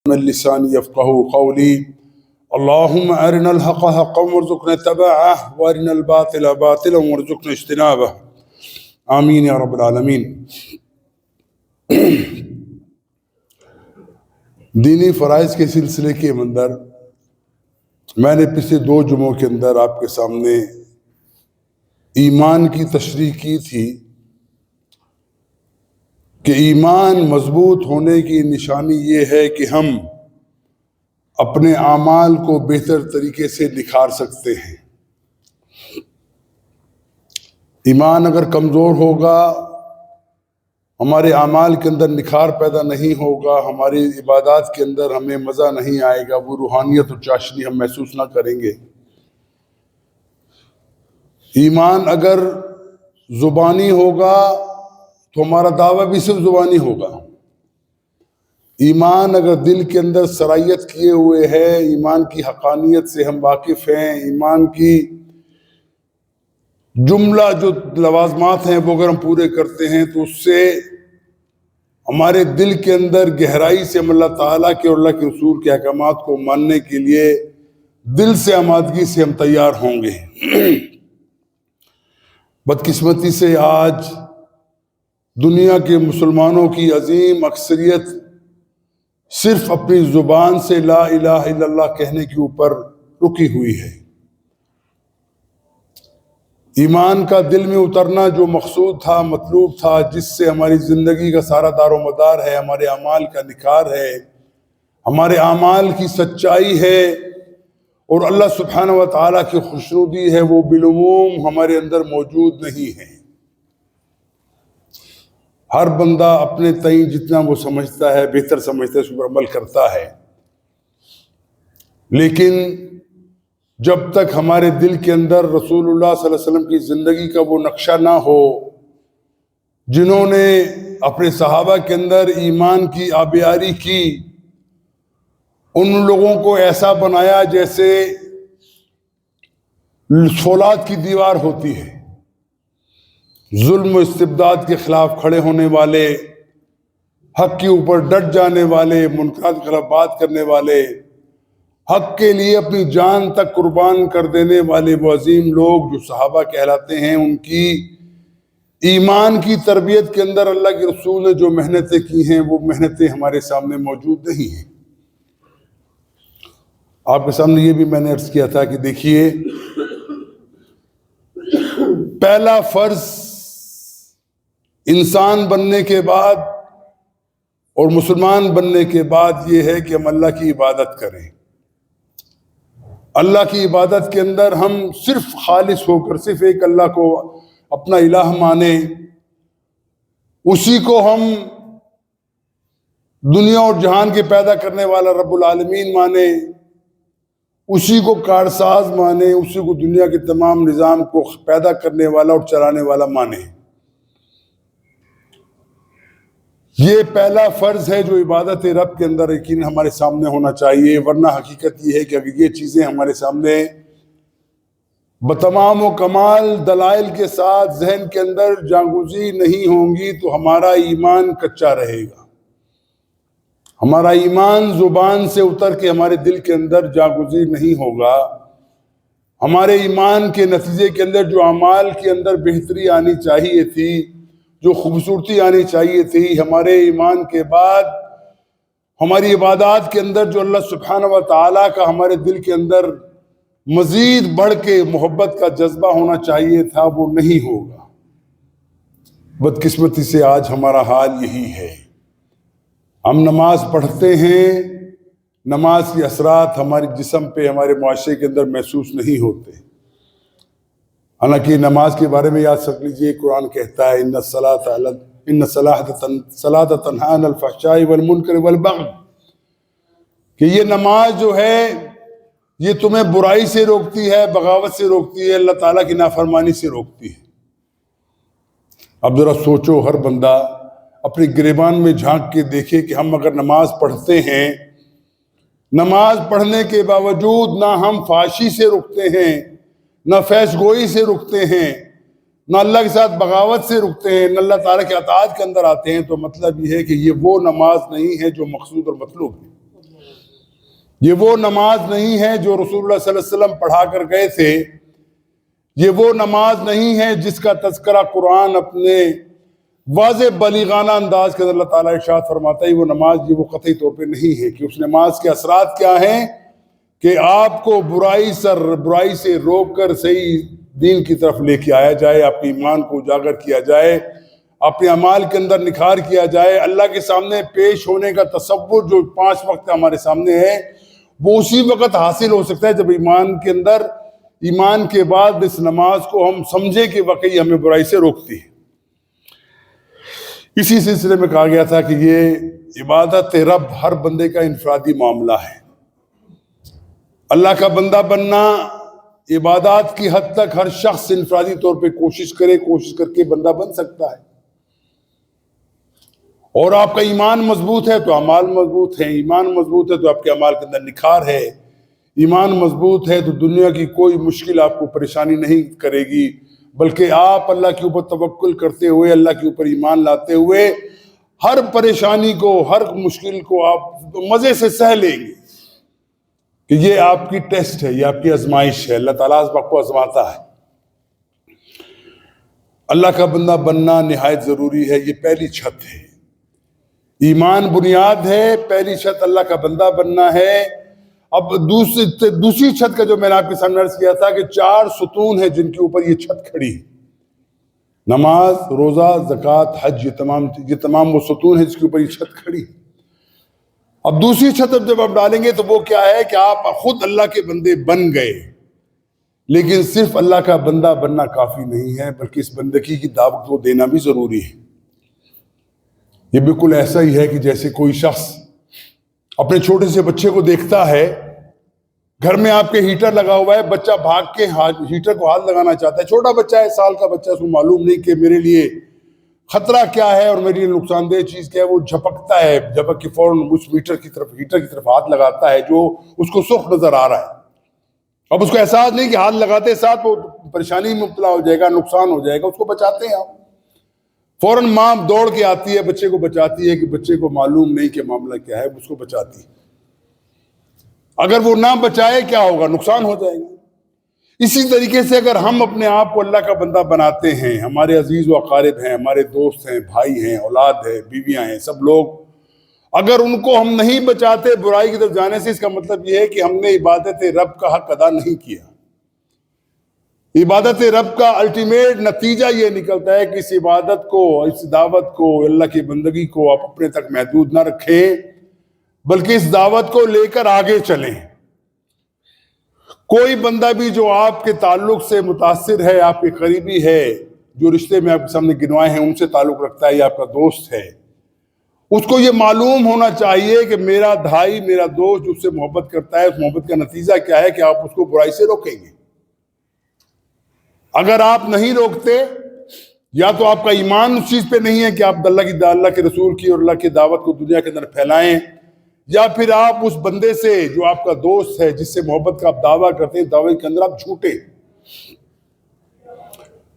من لساني يفقهوا قولي اللهم أرنا الحق حقا وارزقنا اتباعه وأرنا الباطل باطلا وارزقنا اجتنابه آمین یا رب العالمین۔ دینی فرائض کے سلسلے کے اندر میں نے پچھلے 2 جمعوں کے اندر آپ کے سامنے ایمان کی تشریح کی تھی کہ ایمان مضبوط ہونے کی نشانی یہ ہے کہ ہم اپنے اعمال کو بہتر طریقے سے نکھار سکتے ہیں۔ ایمان اگر کمزور ہوگا، ہمارے اعمال کے اندر نکھار پیدا نہیں ہوگا، ہماری عبادات کے اندر ہمیں مزہ نہیں آئے گا، وہ روحانیت اور چاشنی ہم محسوس نہ کریں گے۔ ایمان اگر زبانی ہوگا تو ہمارا دعویٰ بھی صرف زبانی ہوگا۔ ایمان اگر دل کے اندر سرائیت کیے ہوئے ہے، ایمان کی حقانیت سے ہم واقف ہیں، ایمان کی جملہ جو لوازمات ہیں وہ اگر ہم پورے کرتے ہیں تو اس سے ہمارے دل کے اندر گہرائی سے ہم اللہ تعالیٰ کے اور اللہ کے رسول کے احکامات کو ماننے کے لیے دل سے آمادگی سے ہم تیار ہوں گے۔ بدقسمتی سے آج دنیا کے مسلمانوں کی عظیم اکثریت صرف اپنی زبان سے لا الہ الا اللہ کہنے کے اوپر رکی ہوئی ہے۔ ایمان کا دل میں اترنا جو مقصود تھا، مطلوب تھا، جس سے ہماری زندگی کا سارا دار و مدار ہے، ہمارے اعمال کا نکھار ہے، ہمارے اعمال کی سچائی ہے اور اللہ سبحانہ و تعالیٰ کی خوشنودی ہے، وہ بالعموم ہمارے اندر موجود نہیں ہے۔ ہر بندہ اپنے تئیں جتنا وہ سمجھتا ہے، بہتر سمجھتا ہے، اس پر عمل کرتا ہے، لیکن جب تک ہمارے دل کے اندر رسول اللہ صلی اللہ علیہ وسلم کی زندگی کا وہ نقشہ نہ ہو جنہوں نے اپنے صحابہ کے اندر ایمان کی آبیاری کی، ان لوگوں کو ایسا بنایا جیسے فولاد کی دیوار ہوتی ہے، ظلم و استبداد کے خلاف کھڑے ہونے والے، حق کے اوپر ڈٹ جانے والے، منکرات کے خلاف بات کرنے والے، حق کے لیے اپنی جان تک قربان کر دینے والے وہ عظیم لوگ جو صحابہ کہلاتے ہیں، ان کی ایمان کی تربیت کے اندر اللہ کے رسول نے جو محنتیں کی ہیں وہ محنتیں ہمارے سامنے موجود نہیں ہیں۔ آپ کے سامنے یہ بھی میں نے عرض کیا تھا کہ دیکھیے، پہلا فرض انسان بننے کے بعد اور مسلمان بننے کے بعد یہ ہے کہ ہم اللہ کی عبادت کریں۔ اللہ کی عبادت کے اندر ہم صرف خالص ہو کر صرف ایک اللہ کو اپنا الہ مانیں، اسی کو ہم دنیا اور جہان کے پیدا کرنے والا رب العالمین مانیں، اسی کو کارساز مانیں، اسی کو دنیا کے تمام نظام کو پیدا کرنے والا اور چلانے والا مانیں۔ یہ پہلا فرض ہے جو عبادت رب کے اندر یقین ہمارے سامنے ہونا چاہیے، ورنہ حقیقت یہ ہے کہ اگر یہ چیزیں ہمارے سامنے بتمام و کمال دلائل کے ساتھ ذہن کے اندر جاگوزی نہیں ہوں گی تو ہمارا ایمان کچا رہے گا۔ ہمارا ایمان زبان سے اتر کے ہمارے دل کے اندر جاگوزی نہیں ہوگا۔ ہمارے ایمان کے نتیجے کے اندر جو اعمال کے اندر بہتری آنی چاہیے تھی، جو خوبصورتی آنی چاہیے تھی، ہمارے ایمان کے بعد ہماری عبادات کے اندر جو اللہ سبحانہ و تعالیٰ کا ہمارے دل کے اندر مزید بڑھ کے محبت کا جذبہ ہونا چاہیے تھا، وہ نہیں ہوگا۔ بدقسمتی سے آج ہمارا حال یہی ہے۔ ہم نماز پڑھتے ہیں، نماز کے اثرات ہمارے جسم پہ، ہمارے معاشرے کے اندر محسوس نہیں ہوتے۔ حالانکہ نماز کے بارے میں یاد رکھ لیجئے، قرآن کہتا ہے ان الصلاۃ تنہی عن الفحشاء والمنکر والبغی، کہ یہ نماز جو ہے یہ تمہیں برائی سے روکتی ہے، بغاوت سے روکتی ہے، اللہ تعالیٰ کی نافرمانی سے روکتی ہے۔ اب ذرا سوچو، ہر بندہ اپنی گریبان میں جھانک کے دیکھے کہ ہم اگر نماز پڑھتے ہیں، نماز پڑھنے کے باوجود نہ ہم فحاشی سے رکتے ہیں، نہ فحش گوئی سے رکتے ہیں، نہ اللہ کے ساتھ بغاوت سے رکتے ہیں، نہ اللہ تعالیٰ کے اطاعت کے اندر آتے ہیں، تو مطلب یہ ہے کہ یہ وہ نماز نہیں ہے جو مقصود اور مطلوب ہے۔ یہ وہ نماز نہیں ہے جو رسول اللہ صلی اللہ علیہ وسلم پڑھا کر گئے تھے. یہ وہ نماز نہیں ہے جس کا تذکرہ قرآن اپنے واضح بلیغانہ انداز کے اندر اللہ تعالیٰ ارشاد فرماتا ہے. وہ نماز یہ وہ قطعی طور پہ نہیں ہے کہ اس نماز کے اثرات کیا ہیں کہ آپ کو برائی سے روک کر صحیح دین کی طرف لے کے آیا جائے, آپ کے ایمان کو اجاگر کیا جائے, اپنے اعمال کے اندر نکھار کیا جائے. اللہ کے سامنے پیش ہونے کا تصور جو 5 وقت ہمارے سامنے ہے وہ اسی وقت حاصل ہو سکتا ہے جب ایمان کے بعد اس نماز کو ہم سمجھے کہ واقعی ہمیں برائی سے روکتی ہے. اسی سلسلے میں کہا گیا تھا کہ یہ عبادت رب ہر بندے کا انفرادی معاملہ ہے. اللہ کا بندہ بننا عبادات کی حد تک ہر شخص انفرادی طور پہ کوشش کر کے بندہ بن سکتا ہے. اور آپ کا ایمان مضبوط ہے تو اعمال مضبوط ہیں, ایمان مضبوط ہے تو آپ کے اعمال کے اندر نکھار ہے, ایمان مضبوط ہے تو دنیا کی کوئی مشکل آپ کو پریشانی نہیں کرے گی, بلکہ آپ اللہ کے اوپر توکل کرتے ہوئے, اللہ کے اوپر ایمان لاتے ہوئے ہر پریشانی کو, ہر مشکل کو آپ مزے سے سہ لیں گے کہ یہ آپ کی ٹیسٹ ہے, یہ آپ کی آزمائش ہے. اللہ تعالیٰ اس وقت کو آزماتا ہے. اللہ کا بندہ بننا نہایت ضروری ہے. یہ پہلی چھت ہے, ایمان بنیاد ہے, پہلی چھت اللہ کا بندہ بننا ہے. اب دوسری چھت کا جو میں نے آپ کے سامنے عرض کیا تھا کہ 4 ستون ہیں جن کے اوپر یہ چھت کھڑی ہے. نماز, روزہ, زکوٰۃ, حج, یہ تمام وہ ستون ہیں جس کے اوپر یہ چھت کھڑی ہے. اب دوسری چھت جب آپ ڈالیں گے تو وہ کیا ہے کہ آپ خود اللہ کے بندے بن گئے, لیکن صرف اللہ کا بندہ بننا کافی نہیں ہے بلکہ اس بندگی کی دعوت کو دینا بھی ضروری ہے. یہ بالکل ایسا ہی ہے کہ جیسے کوئی شخص اپنے چھوٹے سے بچے کو دیکھتا ہے, گھر میں آپ کے ہیٹر لگا ہوا ہے, بچہ بھاگ کے ہیٹر کو ہاتھ لگانا چاہتا ہے. چھوٹا بچہ ہے, سال کا بچہ, اس کو معلوم نہیں کہ میرے لیے خطرہ کیا ہے اور میرے لیے نقصان دہ چیز کیا ہے. وہ جھپکتا ہے, جھپک کے فوراً اس ہیٹر کی طرف ہاتھ لگاتا ہے جو اس کو سرخ نظر آ رہا ہے. اب اس کو احساس نہیں کہ ہاتھ لگاتے ساتھ وہ پریشانی میں مبتلا ہو جائے گا, نقصان ہو جائے گا. اس کو بچاتے ہیں آپ. فوراً ماں دوڑ کے آتی ہے, بچے کو بچاتی ہے کہ بچے کو معلوم نہیں کہ معاملہ کیا ہے, اس کو بچاتی ہے. اگر وہ نہ بچائے کیا ہوگا, نقصان ہو جائے گا. اسی طریقے سے اگر ہم اپنے آپ کو اللہ کا بندہ بناتے ہیں, ہمارے عزیز و اقارب ہیں, ہمارے دوست ہیں, بھائی ہیں, اولاد ہیں, بیویاں ہیں, سب لوگ اگر ان کو ہم نہیں بچاتے برائی کی طرف جانے سے, اس کا مطلب یہ ہے کہ ہم نے عبادت رب کا حق ادا نہیں کیا. عبادت رب کا الٹیمیٹ نتیجہ یہ نکلتا ہے کہ اس عبادت کو, اس دعوت کو, اللہ کی بندگی کو آپ اپنے تک محدود نہ رکھیں بلکہ اس دعوت کو لے کر آگے چلیں. کوئی بندہ بھی جو آپ کے تعلق سے متاثر ہے, آپ کے قریبی ہے, جو رشتے میں آپ کے سامنے گنوائے ہیں ان سے تعلق رکھتا ہے یا آپ کا دوست ہے, اس کو یہ معلوم ہونا چاہیے کہ میرا بھائی, میرا دوست جو اس سے محبت کرتا ہے, اس محبت کا نتیجہ کیا ہے کہ آپ اس کو برائی سے روکیں گے. اگر آپ نہیں روکتے, یا تو آپ کا ایمان اس چیز پہ نہیں ہے کہ آپ اللہ کے رسول کی اور اللہ کی دعوت کو دنیا کے اندر پھیلائیں, یا پھر آپ اس بندے سے جو آپ کا دوست ہے, جس سے محبت کا آپ دعویٰ کرتے ہیں, دعوے کے اندر آپ جھوٹے,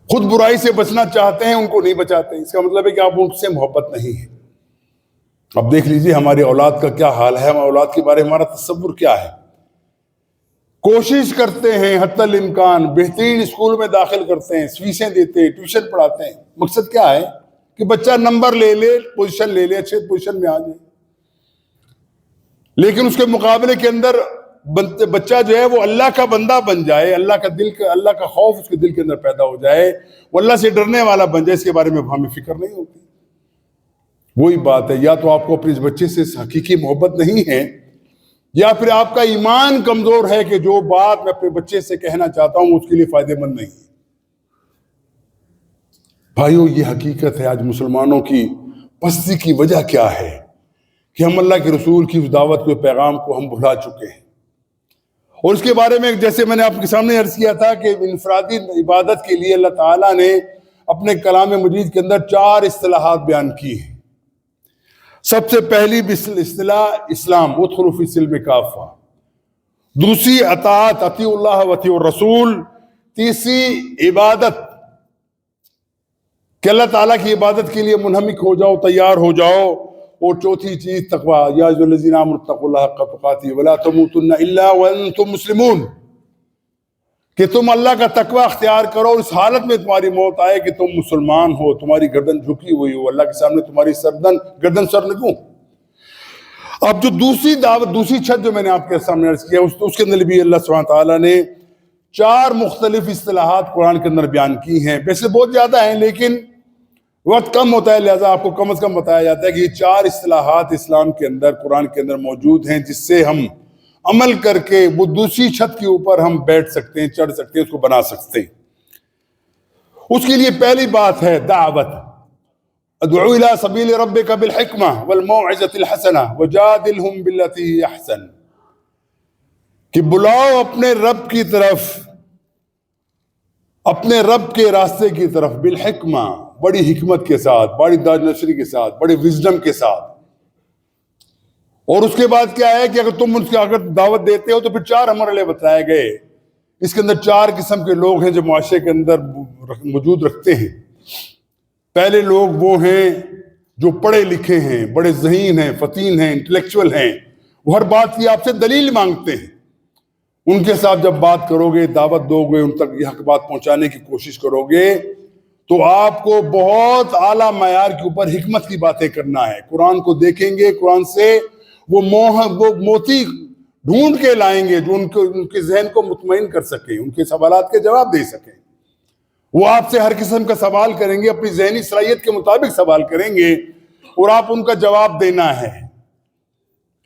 خود برائی سے بچنا چاہتے ہیں, ان کو نہیں بچاتے. اس کا مطلب ہے کہ آپ ان سے محبت نہیں ہے. اب دیکھ لیجئے ہمارے اولاد کا کیا حال ہے, ہمارے اولاد کے بارے میں ہمارا تصور کیا ہے. کوشش کرتے ہیں حتی الامکان بہترین اسکول میں داخل کرتے ہیں, فیسیں دیتے ہیں, ٹیوشن پڑھاتے ہیں. مقصد کیا ہے کہ بچہ نمبر لے لے, پوزیشن لے لے, اچھے پوزیشن میں آ جائے. لیکن اس کے مقابلے کے اندر بچہ جو ہے وہ اللہ کا بندہ بن جائے, اللہ کا خوف اس کے دل کے اندر پیدا ہو جائے, وہ اللہ سے ڈرنے والا بن جائے, اس کے بارے میں ہمیں فکر نہیں ہوتی. وہی بات ہے, یا تو آپ کو اپنے اس بچے سے حقیقی محبت نہیں ہے, یا پھر آپ کا ایمان کمزور ہے کہ جو بات میں اپنے بچے سے کہنا چاہتا ہوں اس کے لیے فائدہ مند نہیں. بھائیو, یہ حقیقت ہے. آج مسلمانوں کی پستی کی وجہ کیا ہے کہ ہم اللہ کے رسول کی اس دعوت کو, پیغام کو ہم بھلا چکے ہیں. اور اس کے بارے میں جیسے میں نے آپ کے سامنے عرض کیا تھا کہ انفرادی عبادت کے لیے اللہ تعالیٰ نے اپنے کلام مجید کے اندر 4 اصطلاحات بیان کی ہیں. سب سے پہلی اصطلاح اسلام, ادخلوا فی السلم کافہ. دوسری اطاعت, اطیعوا اللہ واطیعوا الرسول. تیسری عبادت, کہ اللہ تعالیٰ کی عبادت کے لیے منہمک ہو جاؤ, تیار ہو جاؤ. اور چوتھی چیز تقوی، یا ایھا الذین آمنوا اتقوا اللہ حق تقاتہ ولا تموتن الا وانتم مسلمون، کہ تم اللہ کا تقوی اختیار کرو اور اس حالت میں تمہاری موت آئے کہ تم مسلمان ہو، تمہاری گردن جھکی ہوئی ہو، اللہ کے سامنے تمہاری گردن سر نگوں۔ اب جو دوسری دعوت، دوسری چھت جو میں نے آپ کے سامنے عرض کیا، اس کے اندر بھی اللہ سبحانہ تعالیٰ نے 4 مختلف اصطلاحات قرآن کے اندر بیان کی ہیں۔ ویسے بہت زیادہ ہیں لیکن وقت کم ہوتا ہے، لہذا آپ کو کم از کم بتایا جاتا ہے کہ یہ 4 اصطلاحات اسلام کے اندر، قرآن کے اندر موجود ہیں، جس سے ہم عمل کر کے وہ دوسری چھت کے اوپر ہم بیٹھ سکتے ہیں، چڑھ سکتے ہیں، اس کو بنا سکتے ہیں۔ اس کے لیے پہلی بات ہے دعوت، ادعو الی سبیل ربک بالحکمہ والموعظۃ الحسنہ وجادلہم باللتی ہی احسن، کہ بلاؤ اپنے رب کی طرف، اپنے رب کے راستے کی طرف، بالحکمہ، بڑی حکمت کے ساتھ، بڑی دانشوری کے ساتھ، بڑے وزڈم کے ساتھ۔ اور اس کے بعد کیا ہے کہ اگر تم اس کی اگر دعوت دیتے ہو تو پھر 4 مرحلے بتائے گئے۔ اس کے اندر 4 قسم کے لوگ ہیں جو معاشرے کے اندر وجود رکھتے ہیں۔ پہلے لوگ وہ ہیں جو پڑھے لکھے ہیں، بڑے ذہین ہیں، فطین ہیں، انٹلیکچول ہیں، وہ ہر بات کی آپ سے دلیل مانگتے ہیں۔ ان کے ساتھ جب بات کرو گے، دعوت دو گے، ان تک یہ حق بات پہنچانے کی کوشش کرو گے، تو آپ کو بہت اعلیٰ معیار کے اوپر حکمت کی باتیں کرنا ہے۔ قرآن کو دیکھیں گے، قرآن سے وہ موتی ڈھونڈ کے لائیں گے جو ان کے ذہن کو مطمئن کر سکیں، ان کے سوالات کے جواب دے سکیں۔ وہ آپ سے ہر قسم کا سوال کریں گے، اپنی ذہنی صلاحیت کے مطابق سوال کریں گے، اور آپ ان کا جواب دینا ہے۔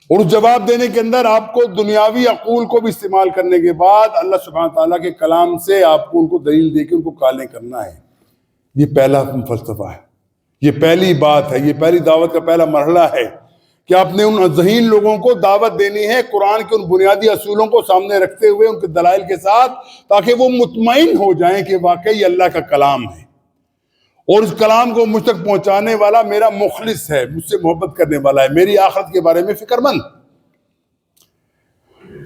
اور اس جواب دینے کے اندر آپ کو دنیاوی عقول کو بھی استعمال کرنے کے بعد اللہ سبحانہ تعالیٰ کے کلام سے آپ کو ان کو دلیل دے کے ان کو قانع کرنا ہے۔ یہ پہلا فلسفہ ہے، یہ پہلی بات ہے، یہ پہلی دعوت کا پہلا مرحلہ ہے کہ آپ نے ان ذہین لوگوں کو دعوت دینی ہے قرآن کے ان بنیادی اصولوں کو سامنے رکھتے ہوئے، ان کے دلائل کے ساتھ، تاکہ وہ مطمئن ہو جائیں کہ واقعی یہ اللہ کا کلام ہے، اور اس کلام کو مجھ تک پہنچانے والا میرا مخلص ہے، مجھ سے محبت کرنے والا ہے، میری آخرت کے بارے میں فکر مند۔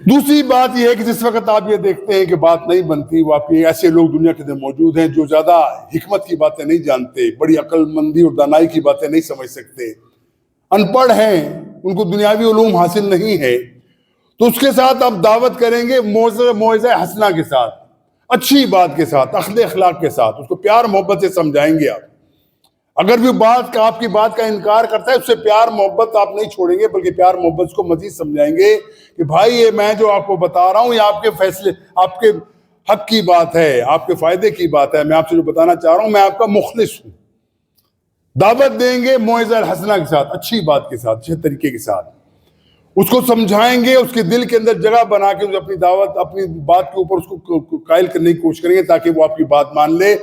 دوسری بات یہ ہے کہ جس وقت آپ یہ دیکھتے ہیں کہ بات نہیں بنتی، واقعی ایسے لوگ دنیا کے اندر موجود ہیں جو زیادہ حکمت کی باتیں نہیں جانتے، بڑی عقل مندی اور دانائی کی باتیں نہیں سمجھ سکتے، ان پڑھ ہیں، ان کو دنیاوی علوم حاصل نہیں ہے، تو اس کے ساتھ آپ دعوت کریں گے موعظہ حسنہ کے ساتھ، اچھی بات کے ساتھ، اخلاق کے ساتھ، اس کو پیار محبت سے سمجھائیں گے آپ۔ اگر بھی آپ کی بات کا انکار کرتا ہے، اس سے پیار محبت آپ نہیں چھوڑیں گے، بلکہ پیار محبت کو مزید سمجھائیں گے کہ بھائی یہ میں جو آپ کو بتا رہا ہوں یہ آپ کے فیصلے، آپ کے حق کی بات ہے، آپ کے فائدے کی بات ہے، میں آپ سے جو بتانا چاہ رہا ہوں میں آپ کا مخلص ہوں۔ دعوت دیں گے موعظہ حسنہ کے ساتھ، اچھی بات کے ساتھ، اچھے طریقے کے ساتھ، اس کو سمجھائیں گے، اس کے دل کے اندر جگہ بنا کے اپنی دعوت، اپنی بات کے اوپر اس کو قائل کرنے کی کوشش کریں گے تاکہ وہ آپ کی بات مان لے۔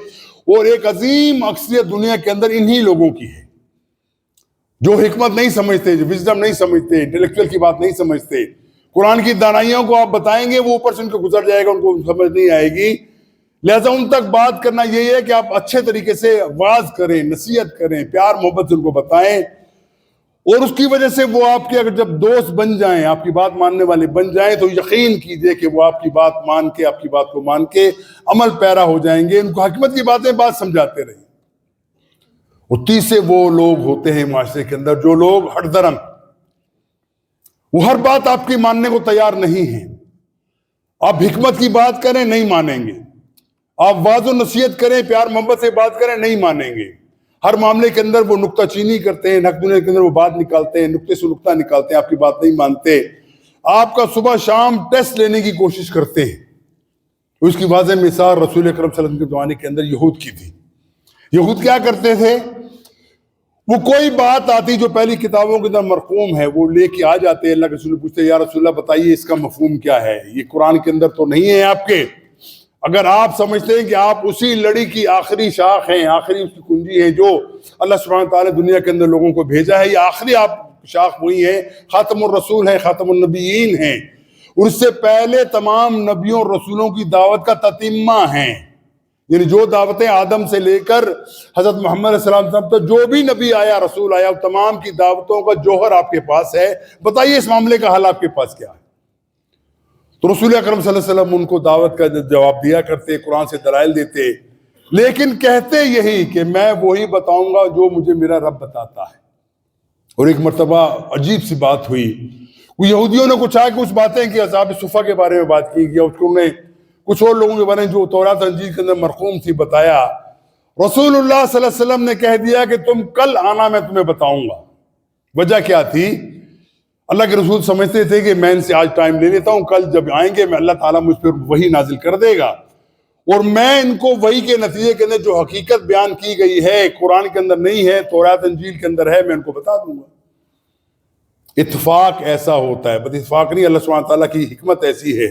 اور ایک عظیم اکثریت دنیا کے اندر انہی لوگوں کی ہے جو حکمت نہیں سمجھتے، جو وزڈم نہیں سمجھتے، انٹلیکچوئل کی بات نہیں سمجھتے۔ قرآن کی دانائیوں کو آپ بتائیں گے، وہ اوپر سے ان کو گزر جائے گا، ان کو سمجھ نہیں آئے گی، لہذا ان تک بات کرنا یہی ہے کہ آپ اچھے طریقے سے واعظ کریں، نصیحت کریں، پیار محبت سے ان کو بتائیں، اور اس کی وجہ سے وہ آپ کے اگر جب دوست بن جائیں، آپ کی بات ماننے والے بن جائیں، تو یقین کیجئے کہ وہ آپ کی بات مان کے، آپ کی بات کو مان کے عمل پیرا ہو جائیں گے، ان کو حکمت کی باتیں بات سمجھاتے رہیں۔ اور تیسرے وہ لوگ ہوتے ہیں معاشرے کے اندر جو لوگ ہٹ درم، وہ ہر بات آپ کی ماننے کو تیار نہیں ہیں۔ آپ حکمت کی بات کریں، نہیں مانیں گے، آپ واعظ و نصیحت کریں، پیار محبت سے بات کریں، نہیں مانیں گے۔ ہر معاملے کے اندر وہ نکتہ چینی کرتے ہیں، حق دنیا کے اندر وہ بات نکالتے ہیں، نکتے سے نکتہ نکالتے ہیں، آپ کی بات نہیں مانتے، آپ کا صبح شام ٹیسٹ لینے کی کوشش کرتے ہیں۔ اس کی واضح مثال رسول اکرم صلی اللہ علیہ وسلم کے زمانے کے اندر یہود کی تھی۔ یہود کیا کرتے تھے؟ وہ کوئی بات آتی جو پہلی کتابوں کے اندر مرقوم ہے، وہ لے کے آ جاتے، اللہ کے رسول پوچھتے، یا رسول اللہ بتائیے اس کا مفہوم کیا ہے، یہ قرآن کے اندر تو نہیں ہے آپ کے، اگر آپ سمجھتے ہیں کہ آپ اسی لڑی کی آخری شاخ ہیں، آخری اس کی کنجی ہے جو اللہ سبحانہ تعالیٰ دنیا کے اندر لوگوں کو بھیجا ہے، یہ آخری آپ شاخ وہی ہے، خاتم الرسول ہیں، خاتم النبیین ہیں، اور اس سے پہلے تمام نبیوں اور رسولوں کی دعوت کا تتمہ ہیں، یعنی جو دعوتیں آدم سے لے کر حضرت محمد علیہ السلام تک جو بھی نبی آیا، رسول آیا، تمام کی دعوتوں کا جوہر آپ کے پاس ہے، بتائیے اس معاملے کا حل آپ کے پاس کیا ہے؟ تو رسول اکرم صلی اللہ علیہ وسلم ان کو دعوت کا جواب دیا کرتے، قرآن سے دلائل دیتے، لیکن کہتے یہی کہ میں وہی بتاؤں گا جو مجھے میرا رب بتاتا ہے۔ اور ایک مرتبہ عجیب سی بات ہوئی، وہ یہودیوں نے کچھ کچھ باتیں کی اصحاب صفہ کے بارے میں بات کی گیا، اس کو انہوں نے کچھ اور لوگوں کے بارے میں جو تورات انجیل کے اندر مرقوم تھی بتایا۔ رسول اللہ صلی اللہ علیہ وسلم نے کہہ دیا کہ تم کل آنا، میں تمہیں بتاؤں گا۔ وجہ کیا تھی؟ اللہ کے رسول سمجھتے تھے کہ میں ان سے آج ٹائم لے لیتا ہوں، کل جب آئیں گے میں اللہ تعالیٰ مجھ پر وحی نازل کر دے گا، اور میں ان کو وحی کے نتیجے کے اندر جو حقیقت بیان کی گئی ہے، قرآن کے اندر نہیں ہے، تورات انجیل کے اندر ہے، میں ان کو بتا دوں گا۔ اتفاق ایسا ہوتا ہے، بس اتفاق نہیں، اللہ سبحانہ تعالیٰ کی حکمت ایسی ہے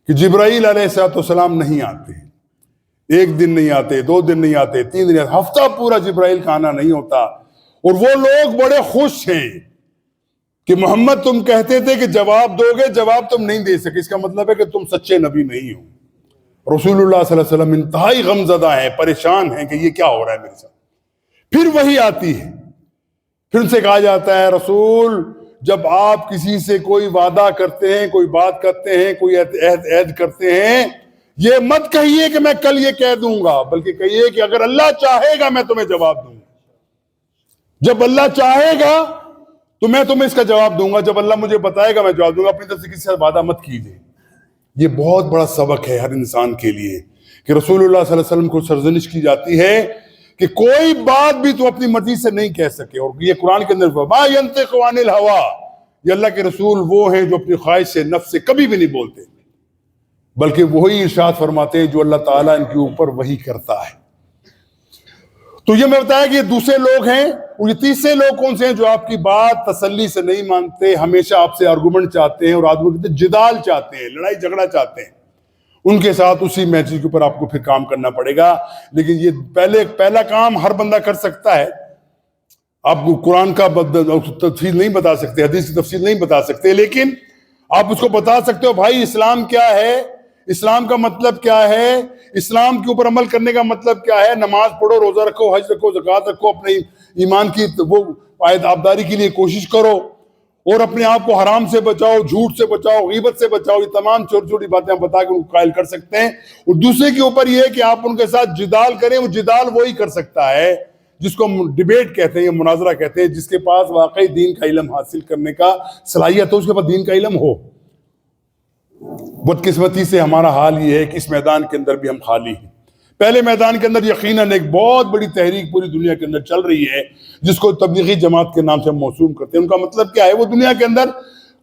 کہ جبرائیل علیہ السلام نہیں آتے، ایک دن نہیں آتے، 2 دن نہیں آتے، 3 دن نہیں آتے، ہفتہ پورا جبرائیل کا آنا نہیں ہوتا۔ اور وہ لوگ بڑے خوش ہیں کہ محمد تم کہتے تھے کہ جواب دو گے، جواب تم نہیں دے سکے، اس کا مطلب ہے کہ تم سچے نبی نہیں ہو۔ رسول اللہ صلی اللہ علیہ وسلم انتہائی غمزدہ ہیں، پریشان ہیں کہ یہ کیا ہو رہا ہے میرے ساتھ۔ پھر وہی آتی ہے، پھر ان سے کہا جاتا ہے رسول جب آپ کسی سے کوئی وعدہ کرتے ہیں، کوئی بات کرتے ہیں، کوئی عہد کرتے ہیں، یہ مت کہیے کہ میں کل یہ کہہ دوں گا، بلکہ کہیے کہ اگر اللہ چاہے گا میں تمہیں جواب دوں گا۔ جب اللہ چاہے گا تو میں تمہیں اس کا جواب دوں گا، جب اللہ مجھے بتائے گا میں جواب دوں گا، اپنی طرف سے کسی سے وعدہ مت کیجیے۔ یہ بہت بڑا سبق ہے ہر انسان کے لیے کہ رسول اللہ صلی اللہ علیہ وسلم کو سرزنش کی جاتی ہے کہ کوئی بات بھی تو اپنی مرضی سے نہیں کہہ سکے، اور یہ قرآن کے اندر ما ینطق عن الہویٰ، یہ اللہ کے رسول وہ ہیں جو اپنی خواہش سے، نفس سے کبھی بھی نہیں بولتے، بلکہ وہی ارشاد فرماتے ہیں جو اللہ تعالیٰ ان کے اوپر وہی کرتا ہے۔ تو یہ میں بتایا کہ یہ دوسرے لوگ ہیں، اور یہ تیسرے لوگ کون سے ہیں؟ جو آپ کی بات تسلی سے نہیں مانتے، ہمیشہ آپ سے آرگومنٹ چاہتے ہیں، اور آدمی کہتے ہیں جدال چاہتے ہیں، لڑائی جھگڑا چاہتے ہیں۔ ان کے ساتھ اسی میسج کے اوپر آپ کو پھر کام کرنا پڑے گا، لیکن یہ پہلا کام ہر بندہ کر سکتا ہے۔ آپ قرآن کا تفصیل نہیں بتا سکتے، حدیث کی تفصیل نہیں بتا سکتے، لیکن آپ اس کو بتا سکتے ہو بھائی اسلام کیا ہے، اسلام کا مطلب کیا ہے، اسلام کے اوپر عمل کرنے کا مطلب کیا ہے، نماز پڑھو، روزہ رکھو، حج رکھو، زکوٰۃ رکھو، اپنے ایمان کی وہ آبداری کے لیے کوشش کرو، اور اپنے آپ کو حرام سے بچاؤ، جھوٹ سے بچاؤ، غیبت سے بچاؤ۔ یہ تمام چھوٹی چھوٹی باتیں آپ بتا کے ان کو قائل کر سکتے ہیں۔ اور دوسرے کے اوپر یہ ہے کہ آپ ان کے ساتھ جدال کریں، وہ جدال وہی کر سکتا ہے جس کو ہم ڈیبیٹ کہتے ہیں یا مناظرہ کہتے ہیں، جس کے پاس واقعی دین کا علم حاصل کرنے کا صلاحیت ہو، اس کے پاس دین کا علم ہو۔ بدقسمتی سے ہمارا حال یہ ہے کہ اس میدان کے اندر بھی ہم خالی ہیں۔ پہلے میدان کے اندر یقیناً ایک بہت بڑی تحریک پوری دنیا کے اندر چل رہی ہے، جس کو تبلیغی جماعت کے نام سے ہم موسوم کرتے ہیں۔ ان کا مطلب کیا ہے؟ وہ دنیا کے اندر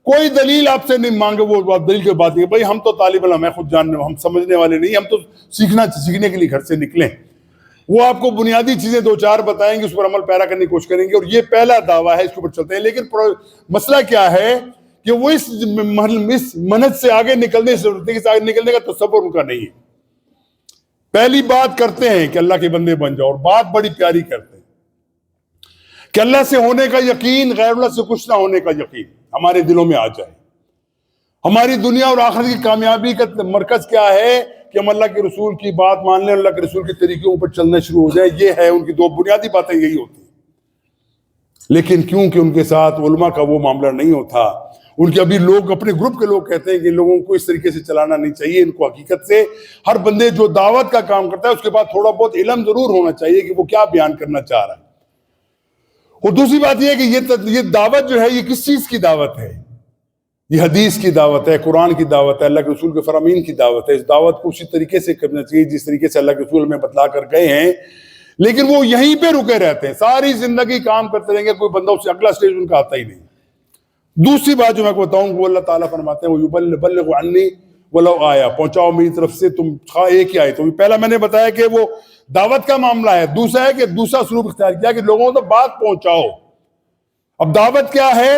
کوئی دلیل آپ سے نہیں مانگے، وہ دلیل کے بات نہیں، بھائی ہم تو طالب علم ہیں، خود جاننے، ہم سمجھنے والے نہیں، ہم تو سیکھنے کے لیے گھر سے نکلیں۔ وہ آپ کو بنیادی چیزیں 2-4 بتائیں گے، اس پر عمل پیرا کرنے کی کوشش کریں گے، اور یہ پہلا دعویٰ ہے، اس کے اوپر چلتے ہیں۔ لیکن مسئلہ کیا ہے کہ وہ اس منہج سے آگے نکلنے سے آگے نکلنے کا تصور ان کا نہیں ہے۔ پہلی بات کرتے ہیں کہ اللہ کے بندے بن جاؤ، اور بات بڑی پیاری کرتے ہیں کہ اللہ سے ہونے کا یقین، غیر اللہ سے کچھ نہ ہونے کا یقین ہمارے دلوں میں آ جائے۔ ہماری دنیا اور آخرت کی کامیابی کا مرکز کیا ہے کہ ہم اللہ کے رسول کی بات مان لیں، اللہ کے رسول کے طریقوں پر چلنا شروع ہو جائے۔ یہ ہے ان کی 2 بنیادی باتیں، یہی ہوتی ہیں۔ لیکن کیونکہ ان کے ساتھ علماء کا وہ معاملہ نہیں ہوتا، ان کے ابھی لوگ، اپنے گروپ کے لوگ کہتے ہیں کہ لوگوں کو اس طریقے سے چلانا نہیں چاہیے۔ ان کو حقیقت سے ہر بندے جو دعوت کا کام کرتا ہے اس کے بعد تھوڑا بہت علم ضرور ہونا چاہیے کہ وہ کیا بیان کرنا چاہ رہا ہے۔ اور دوسری بات یہ ہے کہ یہ دعوت جو ہے یہ کس چیز کی دعوت ہے؟ یہ حدیث کی دعوت ہے، قرآن کی دعوت ہے، اللہ کے رسول کے فرامین کی دعوت ہے۔ اس دعوت کو اسی طریقے سے کرنا چاہیے جس طریقے سے اللہ کے رسول ہمیں بتلا کر گئے ہیں، لیکن وہ یہیں پہ رکے رہتے ہیں، ساری زندگی کام کرتے رہیں گے، کوئی بندہ اس سے اگلا سٹیج ان کا آتا ہی نہیں۔ دوسری بات جو میں کو بتاؤں، وہ اللہ تعالیٰ فرماتے ہیں وَيُبَلِّغُ عَنِّي وَلَوْ آیَةً، پہنچاؤ میری طرف سے، تم ایک ہی آئے۔ تو پہلا میں نے بتایا کہ وہ دعوت کا معاملہ ہے، دوسرا ہے کہ دوسرا سلوک اختیار کیا کہ لوگوں کو بات پہنچاؤ۔ اب دعوت کیا ہے؟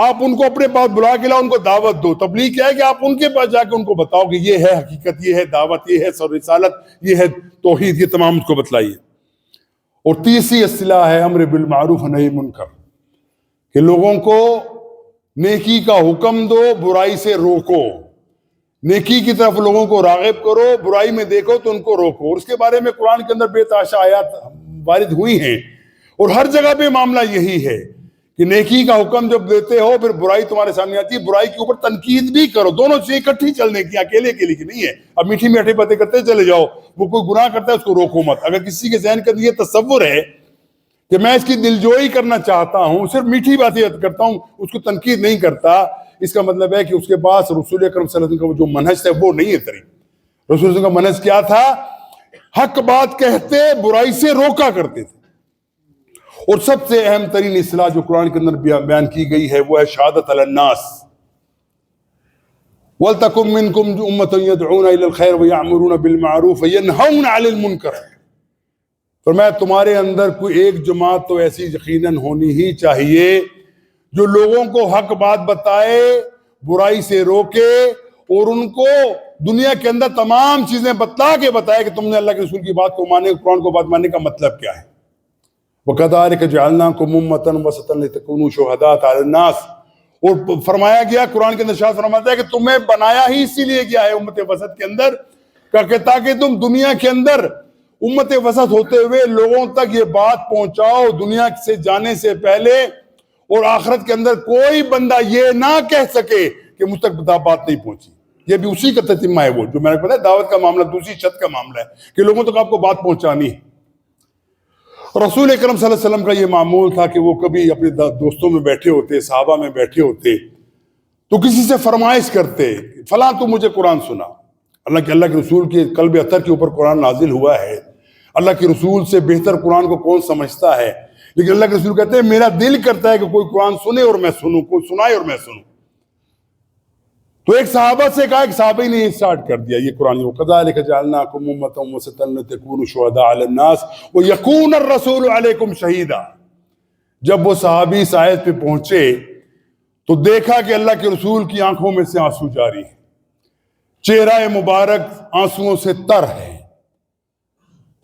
آپ ان کو اپنے پاس بلا کے لاؤ، ان کو دعوت دو۔ تبلیغ کیا ہے کہ آپ ان کے پاس جا کے ان کو بتاؤ کہ یہ ہے حقیقت، یہ ہے دعوت، یہ ہے رسالت، یہ ہے توحید، یہ تمام اس کو بتلائیے۔ اور تیسری اصطلاح ہے امر بالمعروف نہی منکر، کہ لوگوں کو نیکی کا حکم دو، برائی سے روکو، نیکی کی طرف لوگوں کو راغب کرو، برائی میں دیکھو تو ان کو روکو۔ اور اس کے بارے میں قرآن کے اندر بے تحاشا آیات وارد ہوئی ہیں، اور ہر جگہ پہ معاملہ یہی ہے کہ نیکی کا حکم جب دیتے ہو، پھر برائی تمہارے سامنے آتی ہے، برائی کے اوپر تنقید بھی کرو، دونوں چیزیں اکٹھی چلنے کی، اکیلے کے لیے نہیں ہے۔ اب میٹھی میٹھی باتیں کرتے چلے جاؤ، وہ کوئی گناہ کرتا ہے اس کو روکو مت۔ اگر کسی کے ذہن کے اندر یہ تصور ہے کہ میں اس کی دلجوئی کرنا چاہتا ہوں، صرف میٹھی باتیں کرتا ہوں، اس کو تنقید نہیں کرتا، اس کا مطلب ہے کہ اس کے پاس رسول اکرم صلی اللہ علیہ وسلم کا جو منہج ہے وہ نہیں ہے طریق۔ رسول اللہ کا منہج کیا تھا؟ حق بات کہتے، برائی سے روکا کرتے تھے۔ اور سب سے اہم ترین اصطلاح جو قرآن کے اندر بیان کی گئی ہے وہ ہے شہادت علی الناس۔ وَلْتَكُن مِّنكُمْ أُمَّةٌ يَدْعُونَ إِلَى الْخَيْرِ وَيَأْمُرُونَ بِالْمَعْرُوفِ وَيَنْهَوْنَ عَنِ الْمُنكَرِ۔ فرمایا تمہارے اندر کوئی ایک جماعت تو ایسی یقیناً ہونی ہی چاہیے جو لوگوں کو حق بات بتائے، برائی سے روکے، اور ان کو دنیا کے اندر تمام چیزیں بتلا کے بتائے کہ تم نے اللہ کے رسول کی بات کو مانے، قرآن کو بات ماننے کا مطلب کیا ہے۔ وَكَذَلِكَ جَعَلْنَاكُمْ أُمَّةً وَسَطًا لِتَكُونُوا شُهَدَاءَ عَلَى النَّاسِ۔ اور فرمایا گیا، قرآن کے اندر ارشاد فرماتا ہے کہ تمہیں بنایا ہی اسی لیے گیا ہے امت وسط کے اندر، کہ تاکہ تم دنیا کے اندر امت وسط ہوتے ہوئے لوگوں تک یہ بات پہنچاؤ دنیا سے جانے سے پہلے، اور آخرت کے اندر کوئی بندہ یہ نہ کہہ سکے کہ مجھ تک بات نہیں پہنچی۔ یہ بھی اسی کا تتمہ ہے، وہ جو میں نے بتایا دعوت کا معاملہ دوسری چھت کا معاملہ ہے کہ لوگوں تک آپ کو بات پہنچانی ہے۔ رسول اکرم صلی اللہ علیہ وسلم کا یہ معمول تھا کہ وہ کبھی اپنے دوستوں میں بیٹھے ہوتے، صحابہ میں بیٹھے ہوتے، تو کسی سے فرمائش کرتے، فلاں تو مجھے قرآن سنا۔ اللہ کے رسول کے قلب اطہر کے اوپر قرآن نازل ہوا ہے، اللہ کے رسول سے بہتر قرآن کو کون سمجھتا ہے، لیکن اللہ کے رسول کہتے ہیں میرا دل کرتا ہے کہ کوئی قرآن سنے اور میں سنوں، کوئی سنائے اور میں سنوں۔ تو ایک صحابہ سے کہا، ایک صحابی نے اسٹارٹ کر دیا یہ قرآن، وَكَذَلِكَ جَعَلْنَاكُمْ أُمَّةً وَسَطًا لِتَكُونُوا شُهَدَاءَ عَلَى النَّاسِ وَيَكُونَ الرَّسُولُ عَلَيْكُمْ شَهِيدًا۔ جب وہ صحابی اس آیت پہ پہنچے تو دیکھا کہ اللہ کے رسول کی آنکھوں میں سے آنسو جاری ہے، چہرہ مبارک آنسوؤں سے تر ہے۔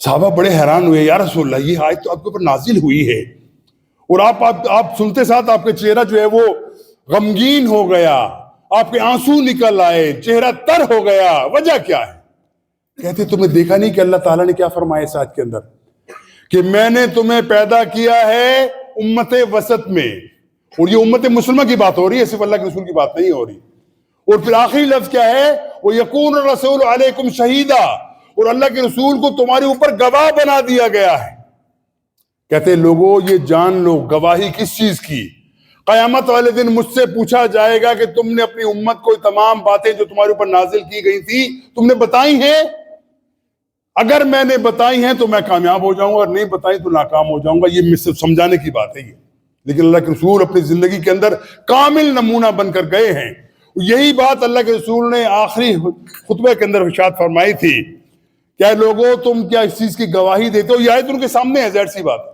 صحابہ بڑے حیران ہوئے، یا رسول اللہ یہ آیت تو آپ کے اوپر نازل ہوئی ہے، اور آپ سنتے ساتھ آپ کا چہرہ جو ہے وہ غمگین ہو گیا، آپ کے آنسو نکل آئے، چہرہ تر ہو گیا، وجہ کیا ہے؟ کہتے تم نے دیکھا نہیں کہ اللہ تعالیٰ نے کیا فرمایا اس آیت کے اندر کہ میں نے تمہیں پیدا کیا ہے امت وسط میں، اور یہ امت مسلمہ کی بات ہو رہی ہے، صرف اللہ کے رسول کی بات نہیں ہو رہی۔ اور پھر آخری لفظ کیا ہے؟ وَيَكُونُ الرَّسُولُ عَلَيْكُمْ شَهِيدًا، اور اللہ کے رسول کو تمہارے اوپر گواہ بنا دیا گیا ہے۔ کہتے لوگوں یہ جان لو گواہی کس چیز کی؟ قیامت والے دن مجھ سے پوچھا جائے گا کہ تم نے اپنی امت کو تمام باتیں جو تمہارے اوپر نازل کی گئی تھی تم نے بتائی ہیں؟ اگر میں نے بتائی ہیں تو میں کامیاب ہو جاؤں گا، اور نہیں بتائی تو ناکام ہو جاؤں گا۔ یہ مجھ سے سمجھانے کی بات ہے یہ، لیکن اللہ کے رسول اپنی زندگی کے اندر کامل نمونہ بن کر گئے ہیں۔ یہی بات اللہ کے رسول نے آخری خطبے کے اندر ارشاد فرمائی تھی، کیا لوگوں تم کیا اس چیز کی گواہی دیتے ہو؟ یہ آیت ان کے سامنے ہے، ظاہر سی بات،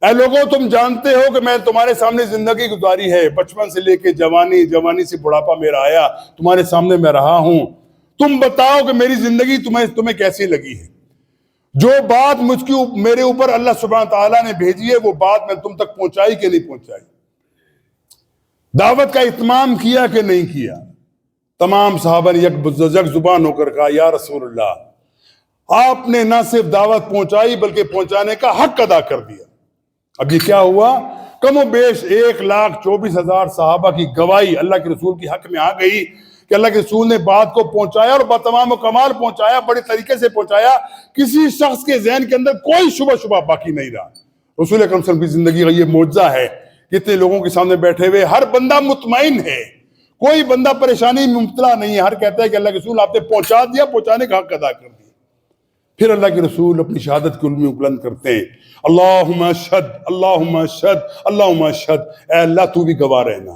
اے لوگوں تم جانتے ہو کہ میں تمہارے سامنے زندگی گزاری ہے، بچپن سے لے کے جوانی، جوانی سے بڑھاپا میرا آیا، تمہارے سامنے میں رہا ہوں، تم بتاؤ کہ میری زندگی تمہیں کیسی لگی ہے؟ جو بات میرے اوپر اللہ سبحانہ تعالیٰ نے بھیجی ہے وہ بات میں تم تک پہنچائی کہ نہیں پہنچائی؟ دعوت کا اتمام کیا کہ نہیں کیا؟ تمام صحابہ نے یک زبان ہو کر کہا، یا رسول اللہ آپ نے نہ صرف دعوت پہنچائی بلکہ پہنچانے کا حق ادا کر دیا۔ اب یہ کیا ہوا؟ کم و بیش 1,24,000 صحابہ کی گواہی اللہ کے رسول کی حق میں آ گئی کہ اللہ کے رسول نے بات کو پہنچایا، اور بتمام و کمال پہنچایا، بڑے طریقے سے پہنچایا، کسی شخص کے ذہن کے اندر کوئی شبہ باقی نہیں رہا۔ رسول اکرم صلی اللہ علیہ وسلم کی زندگی کا یہ معجزہ ہے، کتنے لوگوں کے سامنے بیٹھے ہوئے ہر بندہ مطمئن ہے، کوئی بندہ پریشانی میں مبتلا نہیں ہے، ہر کہتا ہے کہ اللہ کے رسول آپ نے پہنچا دیا، پہنچانے کا حق ادا کر دیا۔ پھر اللہ کے رسول اپنی شہادت کے علم میں بلند کرتے ہیں، اللہم اشہد اللہم اشہد اللہم اشہد، اے اللہ تو بھی گواہ رہنا،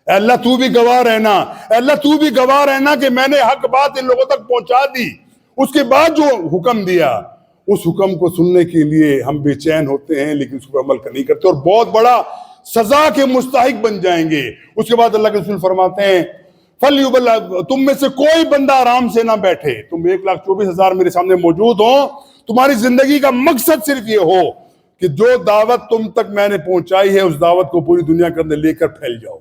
اے اللہ تو بھی گواہ رہنا، اے اللہ تو بھی گواہ رہنا کہ میں نے حق بات ان لوگوں تک پہنچا دی۔ اس کے بعد جو حکم دیا اس حکم کو سننے کے لیے ہم بے چین ہوتے ہیں لیکن اس پر عمل نہیں کرتے، اور بہت بڑا سزا کے مستحق بن جائیں گے۔ اس کے بعد اللہ کے رسول فرماتے ہیں تم میں سے کوئی بندہ آرام سے نہ بیٹھے، تم 1,24,000 میرے سامنے موجود ہو، تمہاری زندگی کا مقصد صرف یہ ہو کہ جو دعوت تم تک میں نے پہنچائی ہے اس دعوت کو پوری دنیا کے اندر لے کر پھیل جاؤ۔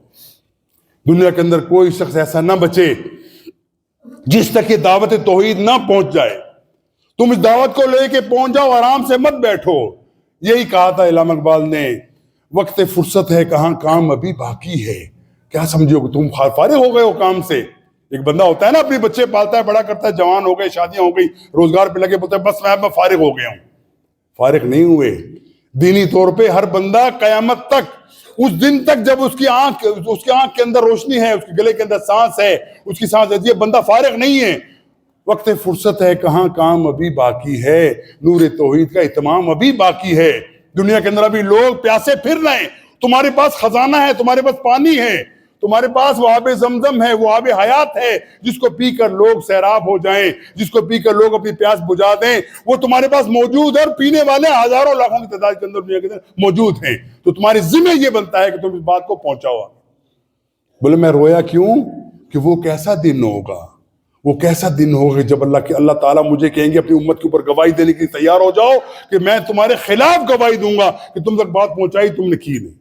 دنیا کے اندر کوئی شخص ایسا نہ بچے جس تک یہ دعوت توحید نہ پہنچ جائے۔ تم اس دعوت کو لے کے پہنچ جاؤ، آرام سے مت بیٹھو۔ یہی کہا تھا علامہ اقبال نے، وقت فرصت ہے کہاں کام ابھی باقی ہے۔ کیا سمجھو کہ تم فارغ ہو گئے ہو کام سے؟ ایک بندہ ہوتا ہے نا اپنے بچے پالتا ہے، بڑا کرتا ہے، جوان ہو گئے، شادیاں ہو گئی، روزگار پہ لگے، بولتا ہے بس میں فارغ ہو گیا ہوں۔ فارغ نہیں ہوئے، دینی طور پہ ہر بندہ قیامت تک، اس دن تک جب اس کی آنکھ کے اندر روشنی ہے، اس کے گلے کے اندر سانس ہے، اس کی سانس ہے، بندہ فارغ نہیں ہے، وقت فرصت ہے، کہاں کام ابھی باقی ہے، نور توحید کا اہتمام ابھی باقی ہے، دنیا کے اندر ابھی لوگ پیاسے پھر رہے ہیں، تمہارے پاس خزانہ ہے، تمہارے پاس پانی ہے، تمہارے پاس وہ آب زمزم ہے، وہ آب حیات ہے، جس کو پی کر لوگ سیراب ہو جائیں، جس کو پی کر لوگ اپنی پیاس بجھا دیں، وہ تمہارے پاس موجود ہے، اور پینے والے ہزاروں لاکھوں کی تعداد کے اندر دنیا کے اندر موجود ہیں، تو تمہارے ذمہ یہ بنتا ہے کہ تم اس بات کو پہنچاؤ۔ بولے میں رویا کیوں؟ کہ وہ کیسا دن ہوگا، وہ کیسا دن ہوگا جب اللہ تعالیٰ مجھے کہیں گے اپنی امت کے اوپر گواہی دینے کے لیے تیار ہو جاؤ کہ میں تمہارے خلاف گواہی دوں گا کہ تم تک بات پہنچائی تم نے کی نہیں۔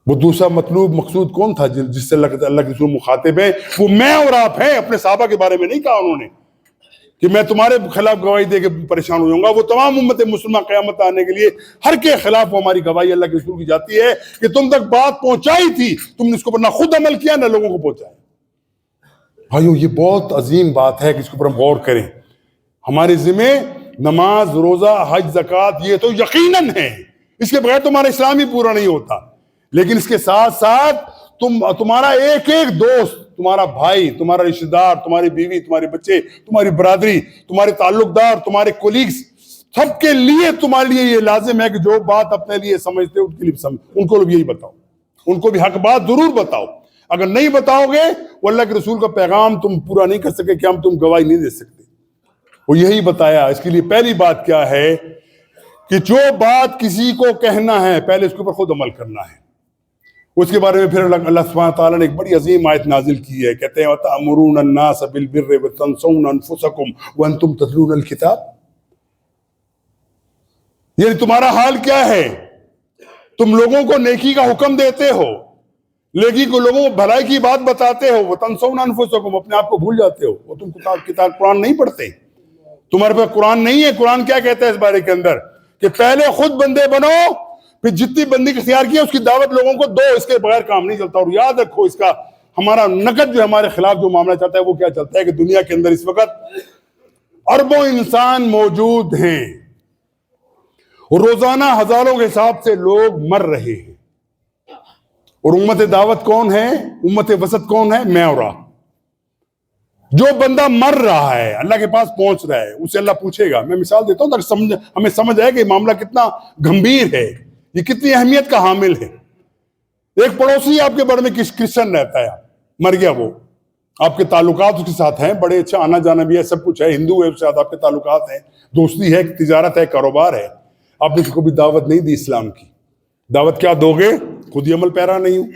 وہ دوسرا مطلوب مقصود کون تھا جس سے اللہ کے رسول مخاطب ہیں؟ وہ میں اور آپ ہیں۔ اپنے صحابہ کے بارے میں نہیں کہا انہوں نے کہ میں تمہارے خلاف گواہی دے کے پریشان ہو جاؤں گا، وہ تمام امت مسلمہ قیامت آنے کے لیے ہر کے خلاف وہ ہماری گواہی اللہ کے رسول کی جاتی ہے کہ تم تک بات پہنچائی تھی، تم نے اس کو نہ خود عمل کیا نہ لوگوں کو پہنچایا۔ بھائیو یہ بہت عظیم بات ہے کہ اس کے اوپر ہم غور کریں۔ ہمارے ذمہ نماز، روزہ، حج، زکوٰۃ یہ تو یقیناً ہے، اس کے بغیر تمہارا اسلام ہی پورا نہیں ہوتا، لیکن اس کے ساتھ ساتھ تمہارا ایک ایک دوست، تمہارا بھائی، تمہارا رشتہ دار، تمہاری بیوی، تمہارے بچے، تمہاری برادری، تمہارے تعلق دار، تمہارے کولیگز، سب کے لیے تمہارے لیے یہ لازم ہے کہ جو بات اپنے لیے سمجھتے ان کے لیے ان کو بھی یہی بتاؤ، ان کو بھی حق بات ضرور بتاؤ۔ اگر نہیں بتاؤ گے وہ اللہ کے رسول کا پیغام تم پورا نہیں کر سکے کہ ہم تم گواہی نہیں دے سکتے۔ وہ یہی بتایا۔ اس کے لیے پہلی بات کیا ہے کہ جو بات کسی کو کہنا ہے پہلے اس کے اوپر خود عمل کرنا ہے۔ اس کے بارے میں پھر اللہ سبحانہ تعالیٰ نے ایک بڑی عظیم آیت نازل کی ہے، کہتے ہیں وَتَأْمُرُونَ النَّاسَ بِالْبِرِّ وَتَنْسَوْنَ أَنفُسَكُمْ وَأَنْتُمْ تَتْلُونَ الْكِتَابَ۔ یعنی تمہارا حال کیا ہے؟ تم لوگوں کو نیکی کا حکم دیتے ہو، لیکن کو لوگوں کو بھلائی کی بات بتاتے ہو، وَتَنْسَوْنَ أَنفُسَكُمْ اپنے آپ کو بھول جاتے ہو، وہ تم کتاب قرآن نہیں پڑھتے، تمہارے پاس قرآن نہیں ہے۔ قرآن کیا کہتا ہے اس بارے کے اندر کہ پہلے خود بندے بنو، پھر جتنی بندی اختیار کی ہے اس کی دعوت لوگوں کو دو، اس کے بغیر کام نہیں چلتا۔ اور یاد رکھو اس کا ہمارا نقد جو ہمارے خلاف جو معاملہ چلتا ہے وہ کیا چلتا ہے کہ دنیا کے اندر اس وقت اربوں انسان موجود ہیں، روزانہ ہزاروں کے حساب سے لوگ مر رہے ہیں، اور امت دعوت کون ہے؟ امت وسط کون ہے؟ میں اور آپ۔ جو بندہ مر رہا ہے، اللہ کے پاس پہنچ رہا ہے، اسے اللہ پوچھے گا۔ میں مثال دیتا ہوں تاکہ ہمیں سمجھ آئے کہ معاملہ کتنا گمبھیر ہے، یہ کتنی اہمیت کا حامل ہے۔ ایک پڑوسی آپ کے بڑے میں کرسچن رہتا ہے، مر گیا، وہ آپ کے تعلقات اس کے ساتھ ہیں، بڑے اچھا آنا جانا بھی ہے، سب کچھ ہے، ہندو ہے، اس کے ساتھ آپ کے تعلقات ہیں، دوستی ہے، تجارت ہے، کاروبار ہے، آپ نے اس کو بھی دعوت نہیں دی اسلام کی۔ دعوت کیا دو گے؟ خود ہی عمل پیرا نہیں ہوں،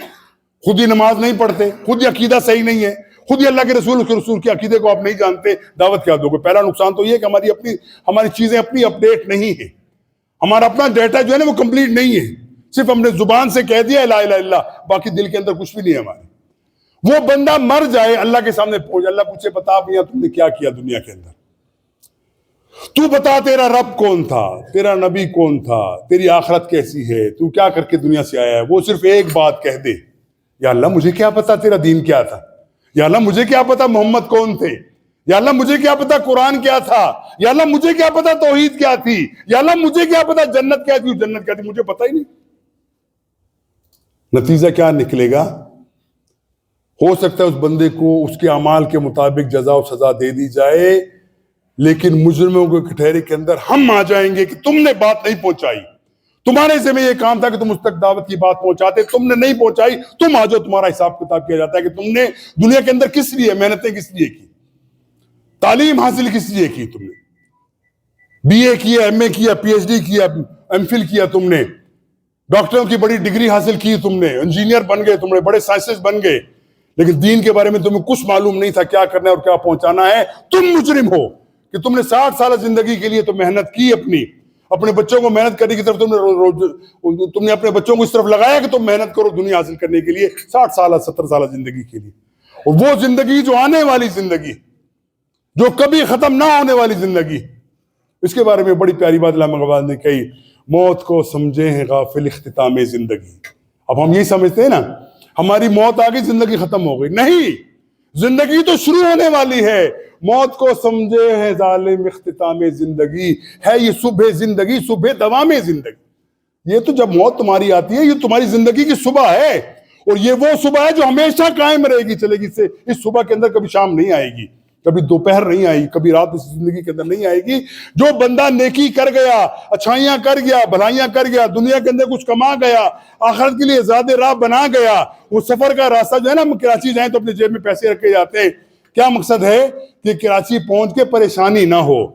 خود ہی نماز نہیں پڑھتے، خود ہی عقیدہ صحیح نہیں ہے، خود ہی اللہ کے رسول اس کے رسول کے عقیدے کو آپ نہیں جانتے، دعوت کیا دو گے؟ پہلا نقصان تو یہ کہ ہماری چیزیں اپنی اپڈیٹ نہیں ہیں، ہمارا اپنا ڈیٹا جو ہے نا وہ کمپلیٹ نہیں ہے، صرف ہم نے زبان سے کہہ دیا لا الہ الا اللہ، باقی دل کے اندر کچھ بھی نہیں ہے ہمارے۔ وہ بندہ مر جائے، اللہ کے سامنے پہنچ، اللہ پوچھے بتا بھیا تم نے کیا کیا دنیا کے اندر، تو بتا تیرا رب کون تھا، تیرا نبی کون تھا، تیری آخرت کیسی ہے، تو کیا کر کے دنیا سے آیا ہے۔ وہ صرف ایک بات کہہ دے، یا اللہ مجھے کیا پتا تیرا دین کیا تھا، یا اللہ مجھے کیا پتا محمد کون تھے، یا اللہ مجھے کیا پتا قرآن کیا تھا، یا اللہ مجھے کیا پتا توحید کیا تھی، یا اللہ مجھے کیا پتا جنت کیا تھی، جنت کیا تھی، مجھے پتا ہی نہیں۔ نتیجہ کیا نکلے گا؟ ہو سکتا ہے اس بندے کو اس کے اعمال کے مطابق جزا و سزا دے دی جائے، لیکن مجرموں کے کٹہرے کے اندر ہم آ جائیں گے کہ تم نے بات نہیں پہنچائی، تمہارے ذمہ یہ کام تھا کہ تم اس تک دعوت کی بات پہنچاتے، تم نے نہیں پہنچائی، تم آ جاؤ، تمہارا حساب کتاب کیا جاتا ہے کہ تم نے دنیا کے اندر کس لیے محنتیں کس لیے کی، تعلیم حاصل کس لیے کی، تم نے بی اے کیا، ایم اے کیا، پی ایچ ڈی کیا، ایم فل کیا، تم نے ڈاکٹروں کی بڑی ڈگری حاصل کی، تم نے انجینئر بن گئے، تم نے بڑے سائنسسٹ بن گئے، لیکن دین کے بارے میں تمہیں کچھ معلوم نہیں تھا کیا کرنا ہے اور کیا پہنچانا ہے۔ تم مجرم ہو کہ تم نے 60 سالہ زندگی کے لیے تو محنت کی، اپنے بچوں کو محنت کرنے کی طرف تم نے اپنے بچوں کو اس طرف لگایا کہ تم محنت کرو دنیا حاصل کرنے کے لیے 60 سالہ 70 سالہ زندگی کے لیے، اور وہ زندگی جو آنے والی زندگی، جو کبھی ختم نہ ہونے والی زندگی، اس کے بارے میں بڑی پیاری بات علامہ اقبال نے کہی، موت کو سمجھے ہیں غافل اختتام زندگی۔ اب ہم یہی سمجھتے ہیں نا ہماری موت آ گئی زندگی ختم ہو گئی، نہیں، زندگی تو شروع ہونے والی ہے. موت کو سمجھے ہے ظالم اختتام زندگی، ہے یہ صبح زندگی، صبح دوام زندگی. یہ تو جب موت تمہاری آتی ہے یہ تمہاری زندگی کی صبح ہے، اور یہ وہ صبح ہے جو ہمیشہ قائم رہے گی، چلے گی. اس صبح کے اندر کبھی شام نہیں آئے گی، کبھی دوپہر نہیں آئے گی، کبھی رات اس زندگی کے اندر نہیں آئے گی. جو بندہ نیکی کر گیا، اچھائیاں کر گیا، بھلائیاں کر گیا، دنیا کے اندر کچھ کما گیا، آخرت کے لیے زیادہ راہ بنا گیا، وہ سفر کا راستہ جو ہے نا، ہم کراچی جائیں تو اپنے جیب میں پیسے رکھ کے جاتے ہیں. کیا مقصد ہے؟ کہ کراچی پہنچ کے پریشانی نہ ہو.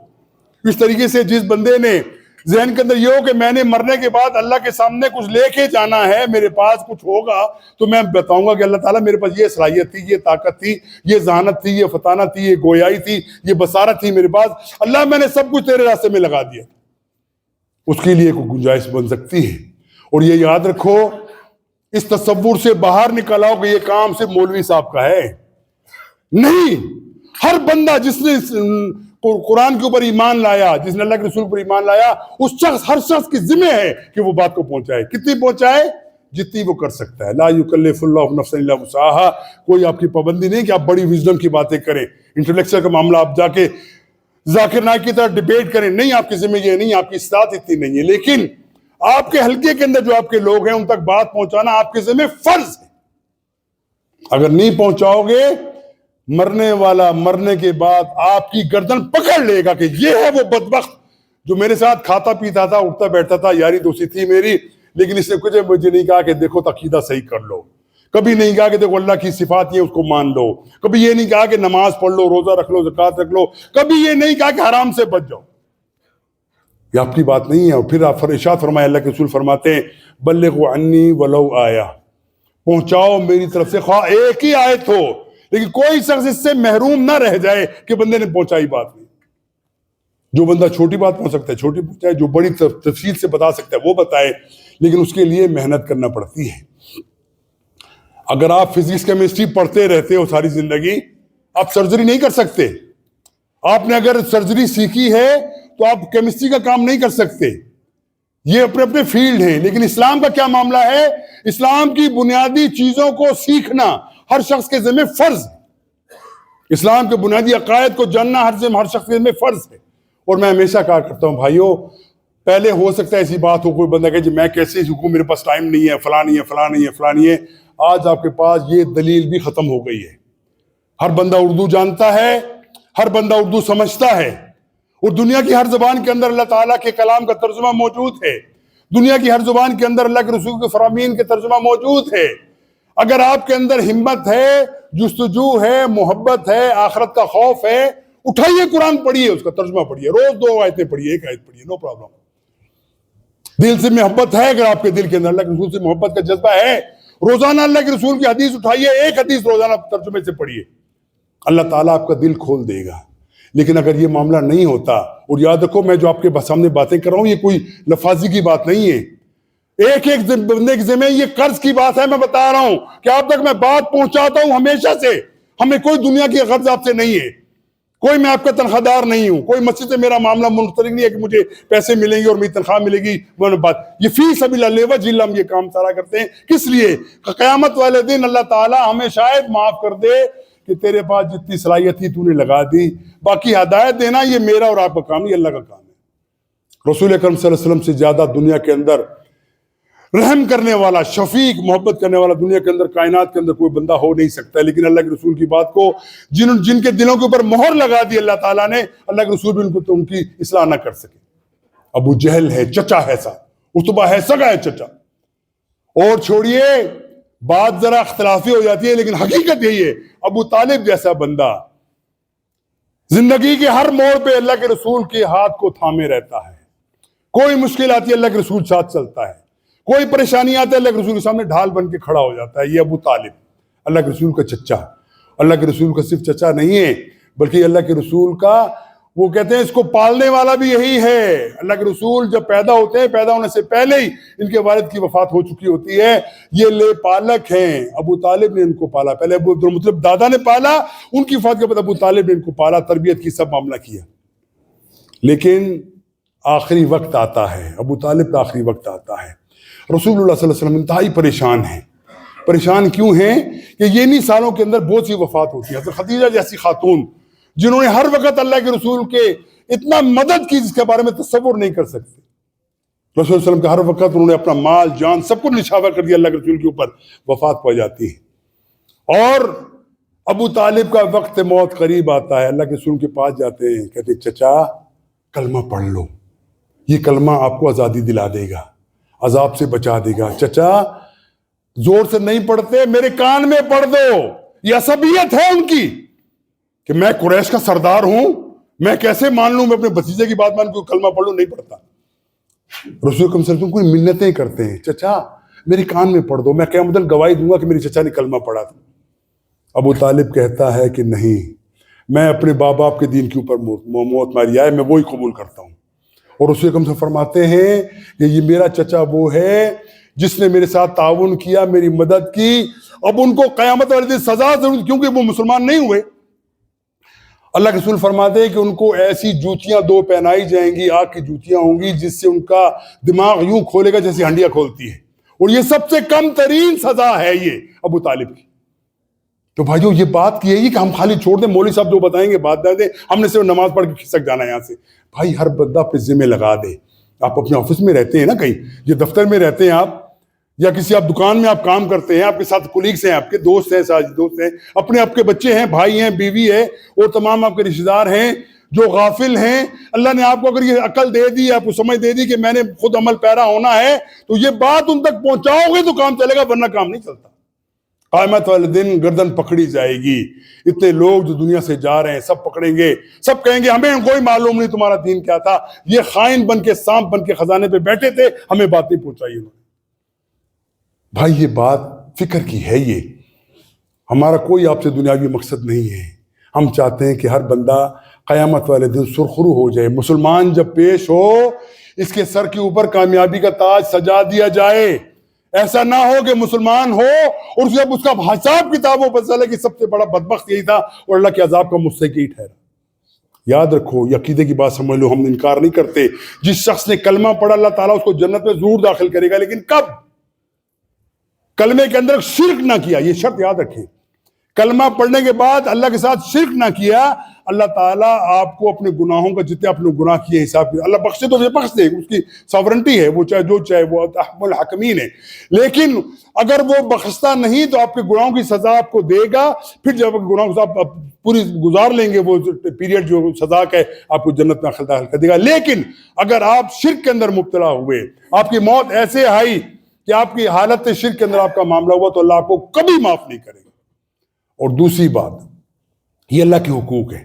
اس طریقے سے جس بندے نے ذہن کے اندر یہ ہو کہ میں نے مرنے کے بعد اللہ کے سامنے کچھ لے کے جانا ہے، میرے پاس کچھ ہوگا تو میں بتاؤں گا کہ اللہ تعالیٰ میرے پاس یہ صلاحیت تھی، یہ طاقت تھی، یہ ذہانت تھی، یہ فطانت تھی، یہ گویائی تھی، یہ بصارت تھی میرے پاس، اللہ میں نے سب کچھ تیرے راستے میں لگا دیا. اس کے لیے کوئی گنجائش بن سکتی ہے. اور یہ یاد رکھو، اس تصور سے باہر نکل آؤ کہ یہ کام صرف مولوی صاحب کا ہے. نہیں، ہر بندہ جس نے قرآن کے اوپر ایمان لایا، جس نے اللہ کے رسول پر ایمان لایا، اس شخص، ہر شخص کی ذمہ ہے کہ وہ بات کو پہنچائے. کتنی پہنچائے؟ جتنی وہ کر سکتا ہے. لا یکلف اللہ نفسا الا وسعہا. کوئی آپ کی پابندی نہیں کہ آپ بڑی وزڈم کی باتیں کریں، انٹلیکچوئل کا معاملہ آپ جا کے ذاکر نائک کی طرح ڈیبیٹ کریں. نہیں، آپ کی ذمہ یہ نہیں، آپ کی استطاعت اتنی نہیں ہے. لیکن آپ کے حلقے کے اندر جو آپ کے لوگ ہیں ان تک بات پہنچانا آپ کے ذمہ فرض ہے. اگر نہیں پہنچاؤ گے، مرنے والا مرنے کے بعد آپ کی گردن پکڑ لے گا کہ یہ ہے وہ بدبخت جو میرے ساتھ کھاتا پیتا تھا، اٹھتا بیٹھتا تھا، یاری دوستی تھی میری، لیکن اس نے کچھ مجھے نہیں کہا کہ دیکھو عقیدہ صحیح کر لو. کبھی نہیں کہا کہ دیکھو اللہ کی صفات یہ اس کو مان لو. کبھی یہ نہیں کہا کہ نماز پڑھ لو، روزہ رکھ لو، زکوٰۃ رکھ لو. کبھی یہ نہیں کہا کہ حرام سے بچ جاؤ. یہ آپ کی بات نہیں ہے. اور پھر آپ ارشاد فرمائے، اللہ کے رسول فرماتے ہیں بلغوا عنی ولو آیا. پہنچاؤ میری طرف سے خواہ ایک ہی آیت ہو، لیکن کوئی شخص اس سے محروم نہ رہ جائے کہ بندے نے پہنچائی بات نہیں. جو بندہ چھوٹی بات پہنچ سکتا ہے چھوٹی پہنچائے، جو بڑی تفصیل سے بتا سکتا ہے وہ بتائے، لیکن اس کے لیے محنت کرنا پڑتی ہے. اگر آپ فزکس کیمسٹری پڑھتے رہتے ہو ساری زندگی، آپ سرجری نہیں کر سکتے. آپ نے اگر سرجری سیکھی ہے تو آپ کیمسٹری کا کام نہیں کر سکتے. یہ اپنے اپنے فیلڈ ہیں. لیکن اسلام کا کیا معاملہ ہے؟ اسلام کی بنیادی چیزوں کو سیکھنا ہر شخص کے ذمہ فرض ہے. اسلام کے بنیادی عقائد کو جاننا ہر شخص کے ذمہ فرض ہے. اور میں ہمیشہ کہا کرتا ہوں بھائیو، پہلے ہو سکتا ہے ایسی بات ہو، کوئی بندہ کہے جی میں کیسے سیکھوں، میرے پاس ٹائم نہیں ہے، فلاں نہیں ہے، فلاں نہیں ہے، فلاں نہیں ہے. آج آپ کے پاس یہ دلیل بھی ختم ہو گئی ہے. ہر بندہ اردو جانتا ہے، ہر بندہ اردو سمجھتا ہے، اور دنیا کی ہر زبان کے اندر اللہ تعالیٰ کے کلام کا ترجمہ موجود ہے. دنیا کی ہر زبان کے اندر اللہ کے رسول کے فرامین کے ترجمہ موجود ہے. اگر آپ کے اندر ہمت ہے، جستجو ہے، محبت ہے، آخرت کا خوف ہے، اٹھائیے قرآن پڑھیے، اس کا ترجمہ پڑھیے، روز 2 آیتیں پڑھیے، 1 آیت پڑھیے، نو پرابلم. دل سے محبت ہے، اگر آپ کے دل کے اندر اللہ کے رسول سے محبت کا جذبہ ہے، روزانہ اللہ کے رسول کی حدیث اٹھائیے، 1 حدیث روزانہ ترجمے سے پڑھیے، اللہ تعالیٰ آپ کا دل کھول دے گا. لیکن اگر یہ معاملہ نہیں ہوتا، اور یاد رکھو میں جو آپ کے سامنے باتیں کر رہا ہوں یہ کوئی لفاظی کی بات نہیں ہے، ایک ایک بندے کے ذمہ یہ قرض کی بات ہے. میں بتا رہا ہوں کہ آپ تک میں بات پہنچاتا ہوں ہمیشہ سے. ہمیں کوئی دنیا کی قرض آپ سے نہیں ہے، کوئی میں آپ کا تنخواہ دار نہیں ہوں، کوئی مسجد سے میرا معاملہ منسلک نہیں ہے کہ مجھے پیسے ملیں گے اور میری تنخواہ ملے گی. بات یہ فی سبیل اللہ جل ہم یہ کام سارا کرتے ہیں. کس لیے؟ قیامت والے دن اللہ تعالیٰ ہمیں شاید معاف کر دے کہ تیرے پاس جتنی صلاحیت تھی تو نے لگا دی، باقی ہدایت دینا یہ میرا اور آپ کا کام، یہ اللہ کا کام ہے. رسول اکرم صلی اللہ علیہ وسلم سے زیادہ دنیا کے اندر رحم کرنے والا، شفیق، محبت کرنے والا دنیا کے اندر، کائنات کے اندر کوئی بندہ ہو نہیں سکتا. لیکن اللہ کے رسول کی بات کو جن کے دلوں کے اوپر مہر لگا دی اللہ تعالیٰ نے، اللہ کے رسول بھی ان کی اصلاح نہ کر سکے. ابو جہل ہے، چچا ہے صاحب، عتبہ ہے، سگا ہے چچا. اور چھوڑیے بات ذرا اختلافی ہو جاتی ہے، لیکن حقیقت یہی ہے، ابو طالب جیسا بندہ زندگی کے ہر موڑ پہ اللہ کے رسول کے ہاتھ کو تھامے رہتا ہے. کوئی مشکل آتی ہے اللہ کے رسول ساتھ چلتا ہے، کوئی پریشانی آتی ہے اللہ کے رسول کے سامنے ڈھال بن کے کھڑا ہو جاتا ہے. یہ ابو طالب اللہ کے رسول کا چچا. اللہ کے رسول کا صرف چچا نہیں ہے بلکہ اللہ کے رسول کا، وہ کہتے ہیں اس کو پالنے والا بھی یہی ہے. اللہ کے رسول جب پیدا ہوتے ہیں، پیدا ہونے سے پہلے ہی ان کے والد کی وفات ہو چکی ہوتی ہے. یہ لے پالک ہیں، ابو طالب نے ان کو پالا. پہلے ابو عبدالمطلب دادا نے پالا، ان کی وفات کے بعد ابو طالب نے ان کو پالا، تربیت کی، سب معاملہ کیا. لیکن آخری وقت آتا ہے، ابو طالب کا آخری وقت آتا ہے. رسول اللہ صلی اللہ علیہ وسلم انتہائی پریشان ہیں. پریشان کیوں ہیں کہ یہ انہی سالوں کے اندر بہت سی وفات ہوتی ہے. حضرت خدیجہ جیسی خاتون جنہوں نے ہر وقت اللہ کے رسول کے اتنا مدد کی جس کے بارے میں تصور نہیں کر سکتے. رسول صلی اللہ علیہ وسلم کا ہر وقت انہوں نے اپنا مال جان سب کچھ نچھاور کر دیا اللہ کے رسول کے اوپر. وفات پا جاتی ہے اور ابو طالب کا وقت موت قریب آتا ہے. اللہ کے رسول کے پاس جاتے ہیں, کہتے ہیں چچا کلمہ پڑھ لو, یہ کلمہ آپ کو آزادی دلا دے گا, عذاب سے بچا دے گا. چچا زور سے نہیں پڑھتے, میرے کان میں پڑھ دو. یہ عصبیت ہے ان کی کہ میں قریش کا سردار ہوں, میں کیسے مان لوں, میں اپنے بھتیجے کی بات مان لوں, کلمہ پڑھ لوں, نہیں پڑھتا. رسول اکرم صلی اللہ علیہ وسلم کوئی منتیں کرتے ہیں, چچا میرے کان میں پڑھ دو, میں قیامت تک گواہی دوں گا کہ میری چچا نے کلمہ پڑھا تھا. ابو طالب کہتا ہے کہ نہیں, میں اپنے باپ باپ کے دین کے اوپر موت ماری آئے, میں وہی قبول کرتا ہوں. اور رسول اکرم صلی اللہ علیہ وسلم فرماتے ہیں کہ یہ میرا چچا وہ ہے جس نے میرے ساتھ تعاون کیا, میری مدد کی. اب ان کو قیامت والے دن سزا ضرور, کیونکہ وہ مسلمان نہیں ہوئے. اللہ کے رسول فرماتے ہیں کہ ان کو ایسی جوتیاں دو پہنائی جائیں گی, آگ کی جوتیاں ہوں گی, جس سے ان کا دماغ یوں کھولے گا جیسے ہنڈیاں کھولتی ہے. اور یہ سب سے کم ترین سزا ہے یہ ابو طالب کی. تو بھائیو یہ بات کی ہے کہ ہم خالی چھوڑ دیں, مولوی صاحب جو بتائیں گے بات دیں, ہم نے صرف نماز پڑھ کے کھسک جانا ہے یہاں سے. بھائی ہر بندہ اپنے ذمہ لگا دے. آپ اپنے آفس میں رہتے ہیں نا, کہیں یہ دفتر میں رہتے ہیں آپ, یا کسی آپ دکان میں آپ کام کرتے ہیں, آپ کے ساتھ کولیگس ہیں, آپ کے دوست ہیں, ساتھ دوست ہیں, اپنے آپ کے بچے ہیں, بھائی ہیں, بیوی ہے, اور تمام آپ کے رشتہ دار ہیں جو غافل ہیں. اللہ نے آپ کو اگر یہ عقل دے دی, آپ کو سمجھ دے دی کہ میں نے خود عمل پیرا ہونا ہے, تو یہ بات ان تک پہنچاؤ گے تو کام چلے گا, ورنہ کام نہیں چلتا. قیامت والے دن گردن پکڑی جائے گی. اتنے لوگ جو دنیا سے جا رہے ہیں سب پکڑیں گے, سب کہیں گے ہمیں کوئی معلوم نہیں تمہارا دین کیا تھا, یہ خائن بن کے سانپ بن کے خزانے پہ بیٹھے تھے, ہمیں بات نہیں پہنچائی انہوں نے. بھائی یہ بات فکر کی ہے, یہ ہمارا کوئی آپ سے دنیاوی مقصد نہیں ہے. ہم چاہتے ہیں کہ ہر بندہ قیامت والے دن سرخرو ہو جائے. مسلمان جب پیش ہو اس کے سر کے اوپر کامیابی کا تاج سجا دیا جائے. ایسا نہ ہو کہ مسلمان ہو اور جب اس کا حساب کتاب ہو پتہ چلے کہ سب سے بڑا بدبخت یہی تھا اور اللہ کے عذاب کا مستحق ٹھہرا. یاد رکھو, یہ عقیدے کی بات سمجھ لو, ہم انکار نہیں کرتے. جس شخص نے کلمہ پڑھا اللہ تعالیٰ اس کو جنت میں ضرور داخل کرے گا, لیکن کب؟ کلمے کے اندر شرک نہ کیا, یہ شرط یاد رکھیں. کلمہ پڑھنے کے بعد اللہ کے ساتھ شرک نہ کیا, اللہ تعالیٰ آپ کو اپنے گناہوں کا جتنے آپ نے گناہ کیے حساب کیا, اللہ بخشے تو بخش دے, اس کی ساورنٹی ہے, وہ چاہے جو چاہے, وہ احکم الحاکمین ہے. لیکن اگر وہ بخشتا نہیں تو آپ کے گناہوں کی سزا آپ کو دے گا. پھر جب گناہوں کی سزا پوری گزار لیں گے, وہ پیریڈ جو سزا کا ہے, آپ کو جنت میں داخل کر دے گا. لیکن اگر آپ شرک کے اندر مبتلا ہوئے, آپ کی موت ایسے آئی کہ آپ کی حالت شرک کے اندر آپ کا معاملہ ہوا, تو اللہ آپ کو کبھی معاف نہیں کرے گا. اور دوسری بات, یہ اللہ کے حقوق ہیں.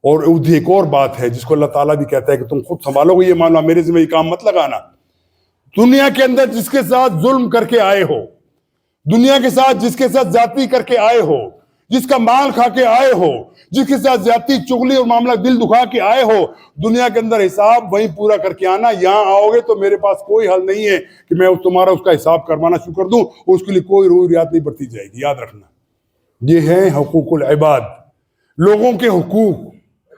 اور ایک اور بات ہے جس کو اللہ تعالیٰ بھی کہتا ہے کہ تم خود سنبھالو گے یہ معاملہ, میرے ذمہ یہ کام مت لگانا. دنیا کے اندر جس کے ساتھ ظلم کر کے آئے ہو, دنیا کے ساتھ جس کے ساتھ زیادتی کر کے آئے ہو, جس کا مال کھا کے آئے ہو, جس کے ساتھ زیادتی چغلی اور معاملہ دل دکھا کے آئے ہو, دنیا کے اندر حساب وہیں پورا کر کے آنا. یہاں آؤ گے تو میرے پاس کوئی حل نہیں ہے کہ میں تمہارا اس کا حساب کروانا شروع کر دوں, اس کے لیے کوئی روح رعایت نہیں برتی جائے گی. یاد رکھنا, یہ ہیں حقوق العباد, لوگوں کے حقوق,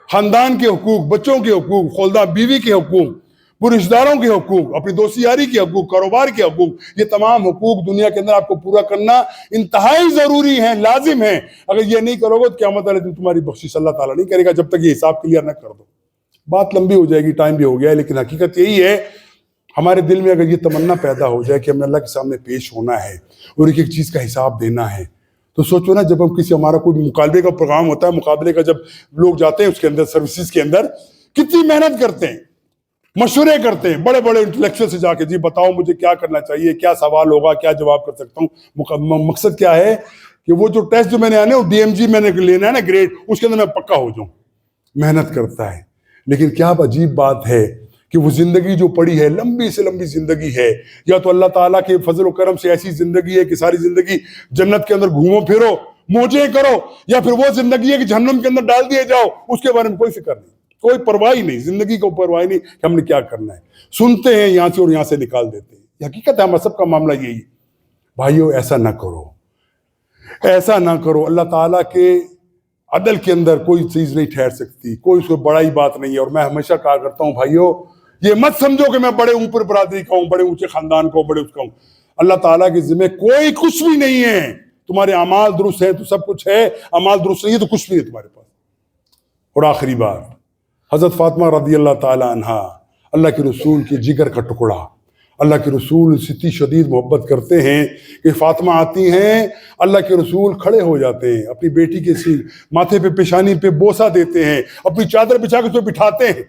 خاندان کے حقوق, بچوں کے حقوق, خولدہ بیوی کے حقوق, رشتہ داروں کے حقوق, اپنی دوستی یاری کے حقوق, کاروبار کے حقوق. یہ تمام حقوق دنیا کے اندر آپ کو پورا کرنا انتہائی ضروری ہے, لازم ہے. اگر یہ نہیں کرو گے تو قیامت والے دن تمہاری بخشش اللہ تعالیٰ نہیں کرے گا جب تک یہ حساب کلیئر نہ کر دو. بات لمبی ہو جائے گی, ٹائم بھی ہو گیا ہے, لیکن حقیقت یہی ہے, ہمارے دل میں اگر یہ تمنا پیدا ہو جائے کہ ہمیں اللہ کے سامنے پیش ہونا ہے اور ایک ایک چیز کا حساب دینا ہے, تو سوچو نا, جب ہم کسی ہمارا کوئی مقابلے کا پروگرام ہوتا ہے, مقابلے کا جب لوگ جاتے ہیں اس کے اندر سروسز کے اندر, کتنی محنت کرتے ہیں, مشورے کرتے ہیں بڑے بڑے انٹلیکچوئل سے جا کے, جی بتاؤ مجھے کیا کرنا چاہیے, کیا سوال ہوگا, کیا جواب کر سکتا ہوں. مقصد کیا ہے کہ وہ جو ٹیسٹ جو میں نے آنے وہ DMG میں نے لینا ہے نا, گریڈ, اس کے اندر میں پکا ہو جاؤں. محنت کرتا ہے, لیکن کیا عجیب بات ہے کہ وہ زندگی جو پڑی ہے, لمبی سے لمبی زندگی ہے, یا تو اللہ تعالیٰ کے فضل و کرم سے ایسی زندگی ہے کہ ساری زندگی جنت کے اندر گھومو پھرو, موجیں کرو, یا پھر وہ زندگی ہے کہ جہنم کے اندر ڈال دیے جاؤ, اس کے بارے میں کوئی فکر نہیں, کوئی پرواہ نہیں, زندگی کو پرواہ نہیں کہ ہم نے کیا کرنا ہے. سنتے ہیں یہاں سے اور یہاں سے نکال دیتے ہیں. یہ حقیقت ہے, ہمارا سب کا معاملہ یہی ہے. بھائیو ایسا نہ کرو, ایسا نہ کرو. اللہ تعالیٰ کے عدل کے اندر کوئی چیز نہیں ٹھہر سکتی, کوئی اس کو بڑائی بات نہیں ہے. اور میں ہمیشہ کہا کرتا ہوں بھائیو, یہ مت سمجھو کہ میں بڑے اوپر برادری کا ہوں, بڑے اونچے خاندان کا ہوں, بڑے اس کا ہوں. اللہ تعالیٰ کے ذمہ کوئی کچھ بھی نہیں ہے. تمہارے اعمال درست ہیں تو سب کچھ ہے، اعمال درست نہیں ہے تو کچھ بھی ہے تمہارے پاس. اور آخری بات، حضرت فاطمہ رضی اللہ تعالی عنہا اللہ کے رسول کے جگر کا ٹکڑا، اللہ کے رسول سے اتنی شدید محبت کرتے ہیں کہ فاطمہ آتی ہیں، اللہ کے رسول کھڑے ہو جاتے ہیں، اپنی بیٹی کے ماتھے پہ پیشانی پہ بوسہ دیتے ہیں، اپنی چادر بچھا کے اس پہ بٹھاتے ہیں.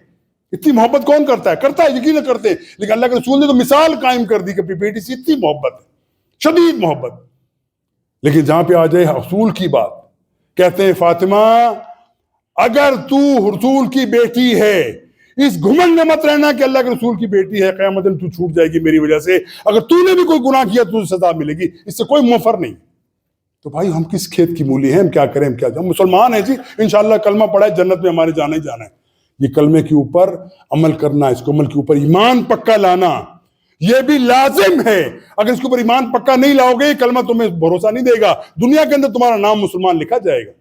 اتنی محبت کون کرتا ہے؟ کرتا ہے، یقین کرتے ہیں، لیکن اللہ کے رسول نے تو مثال قائم کر دی کہ اپنی بیٹی سے اتنی محبت ہے، شدید محبت. لیکن جہاں پہ آ جائے رسول کی بات، کہتے ہیں فاطمہ اگر تو رسول کی بیٹی ہے، اس گھمنڈ میں مت رہنا کہ اللہ کے رسول کی بیٹی ہے، قیامت دن تو چھوٹ جائے گی میری وجہ سے، اگر تو نے بھی کوئی گناہ کیا تو سزا ملے گی، اس سے کوئی مفر نہیں. تو بھائی ہم کس کھیت کی مولی ہیں؟ ہم کیا کریں؟ ہم مسلمان ہیں جی، انشاءاللہ کلمہ پڑھا ہے، جنت میں ہمارے جانا ہی جانا ہے. یہ کلمے کے اوپر عمل کرنا، اس کو عمل کے اوپر ایمان پکا لانا یہ بھی لازم ہے. اگر اس کے اوپر ایمان پکا نہیں لاؤ گے، کلمہ تمہیں بھروسہ نہیں دے گا. دنیا کے اندر تمہارا نام مسلمان لکھا جائے گا،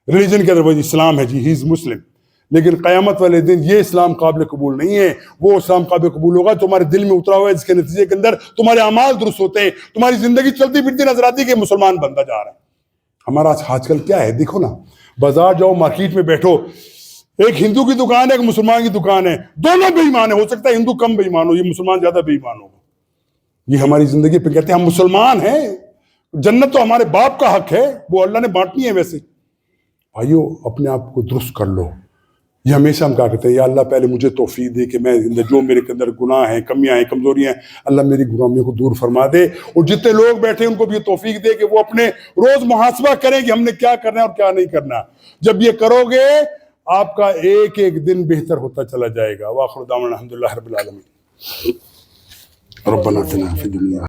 ریلیجن کے اندر وہ اسلام ہے جی، ہی از مسلم، لیکن قیامت والے دن یہ اسلام قابل قبول نہیں ہے. وہ اسلام قابل قبول ہوگا تمہارے دل میں اترا ہوا ہے، جس کے نتیجے کے اندر تمہارے اعمال درست ہوتے ہیں، تمہاری زندگی چلتی پھرتی نظر آتی ہے کہ مسلمان بنتا جا رہا ہے. ہمارا آج کل کیا ہے؟ دیکھو نا، بازار جاؤ، مارکیٹ میں بیٹھو، ایک ہندو کی دکان ہے، ایک مسلمان کی دکان ہے، دونوں بے ایمان ہیں. ہو سکتا ہے ہندو کم بے ایمان ہو، یہ مسلمان زیادہ بے ایمان ہوگا. یہ ہماری زندگی پہ کہتے ہیں ہم مسلمان ہیں، جنت تو ہمارے باپ کا حق ہے، وہ اللہ نے بانٹنی ہے. ویسے بھائیو اپنے آپ کو درست کر لو. یہ ہمیشہ ہم کہا کرتے ہیں، یا اللہ پہلے مجھے توفیق دے کہ میں جو میرے اندر گناہ ہیں، کمیاں ہیں، کمزوریاں ہیں، اللہ میری گناہوں کو دور فرما دے. اور جتنے لوگ بیٹھے ان کو بھی یہ توفیق دے کہ وہ اپنے روز محاسبہ کریں کہ ہم نے کیا کرنا ہے اور کیا نہیں کرنا. جب یہ کرو گے آپ کا ایک ایک دن بہتر ہوتا چلا جائے گا. وآخر دعوانا الحمدللہ رب العالمین. ربنا آتنا فی الدنیا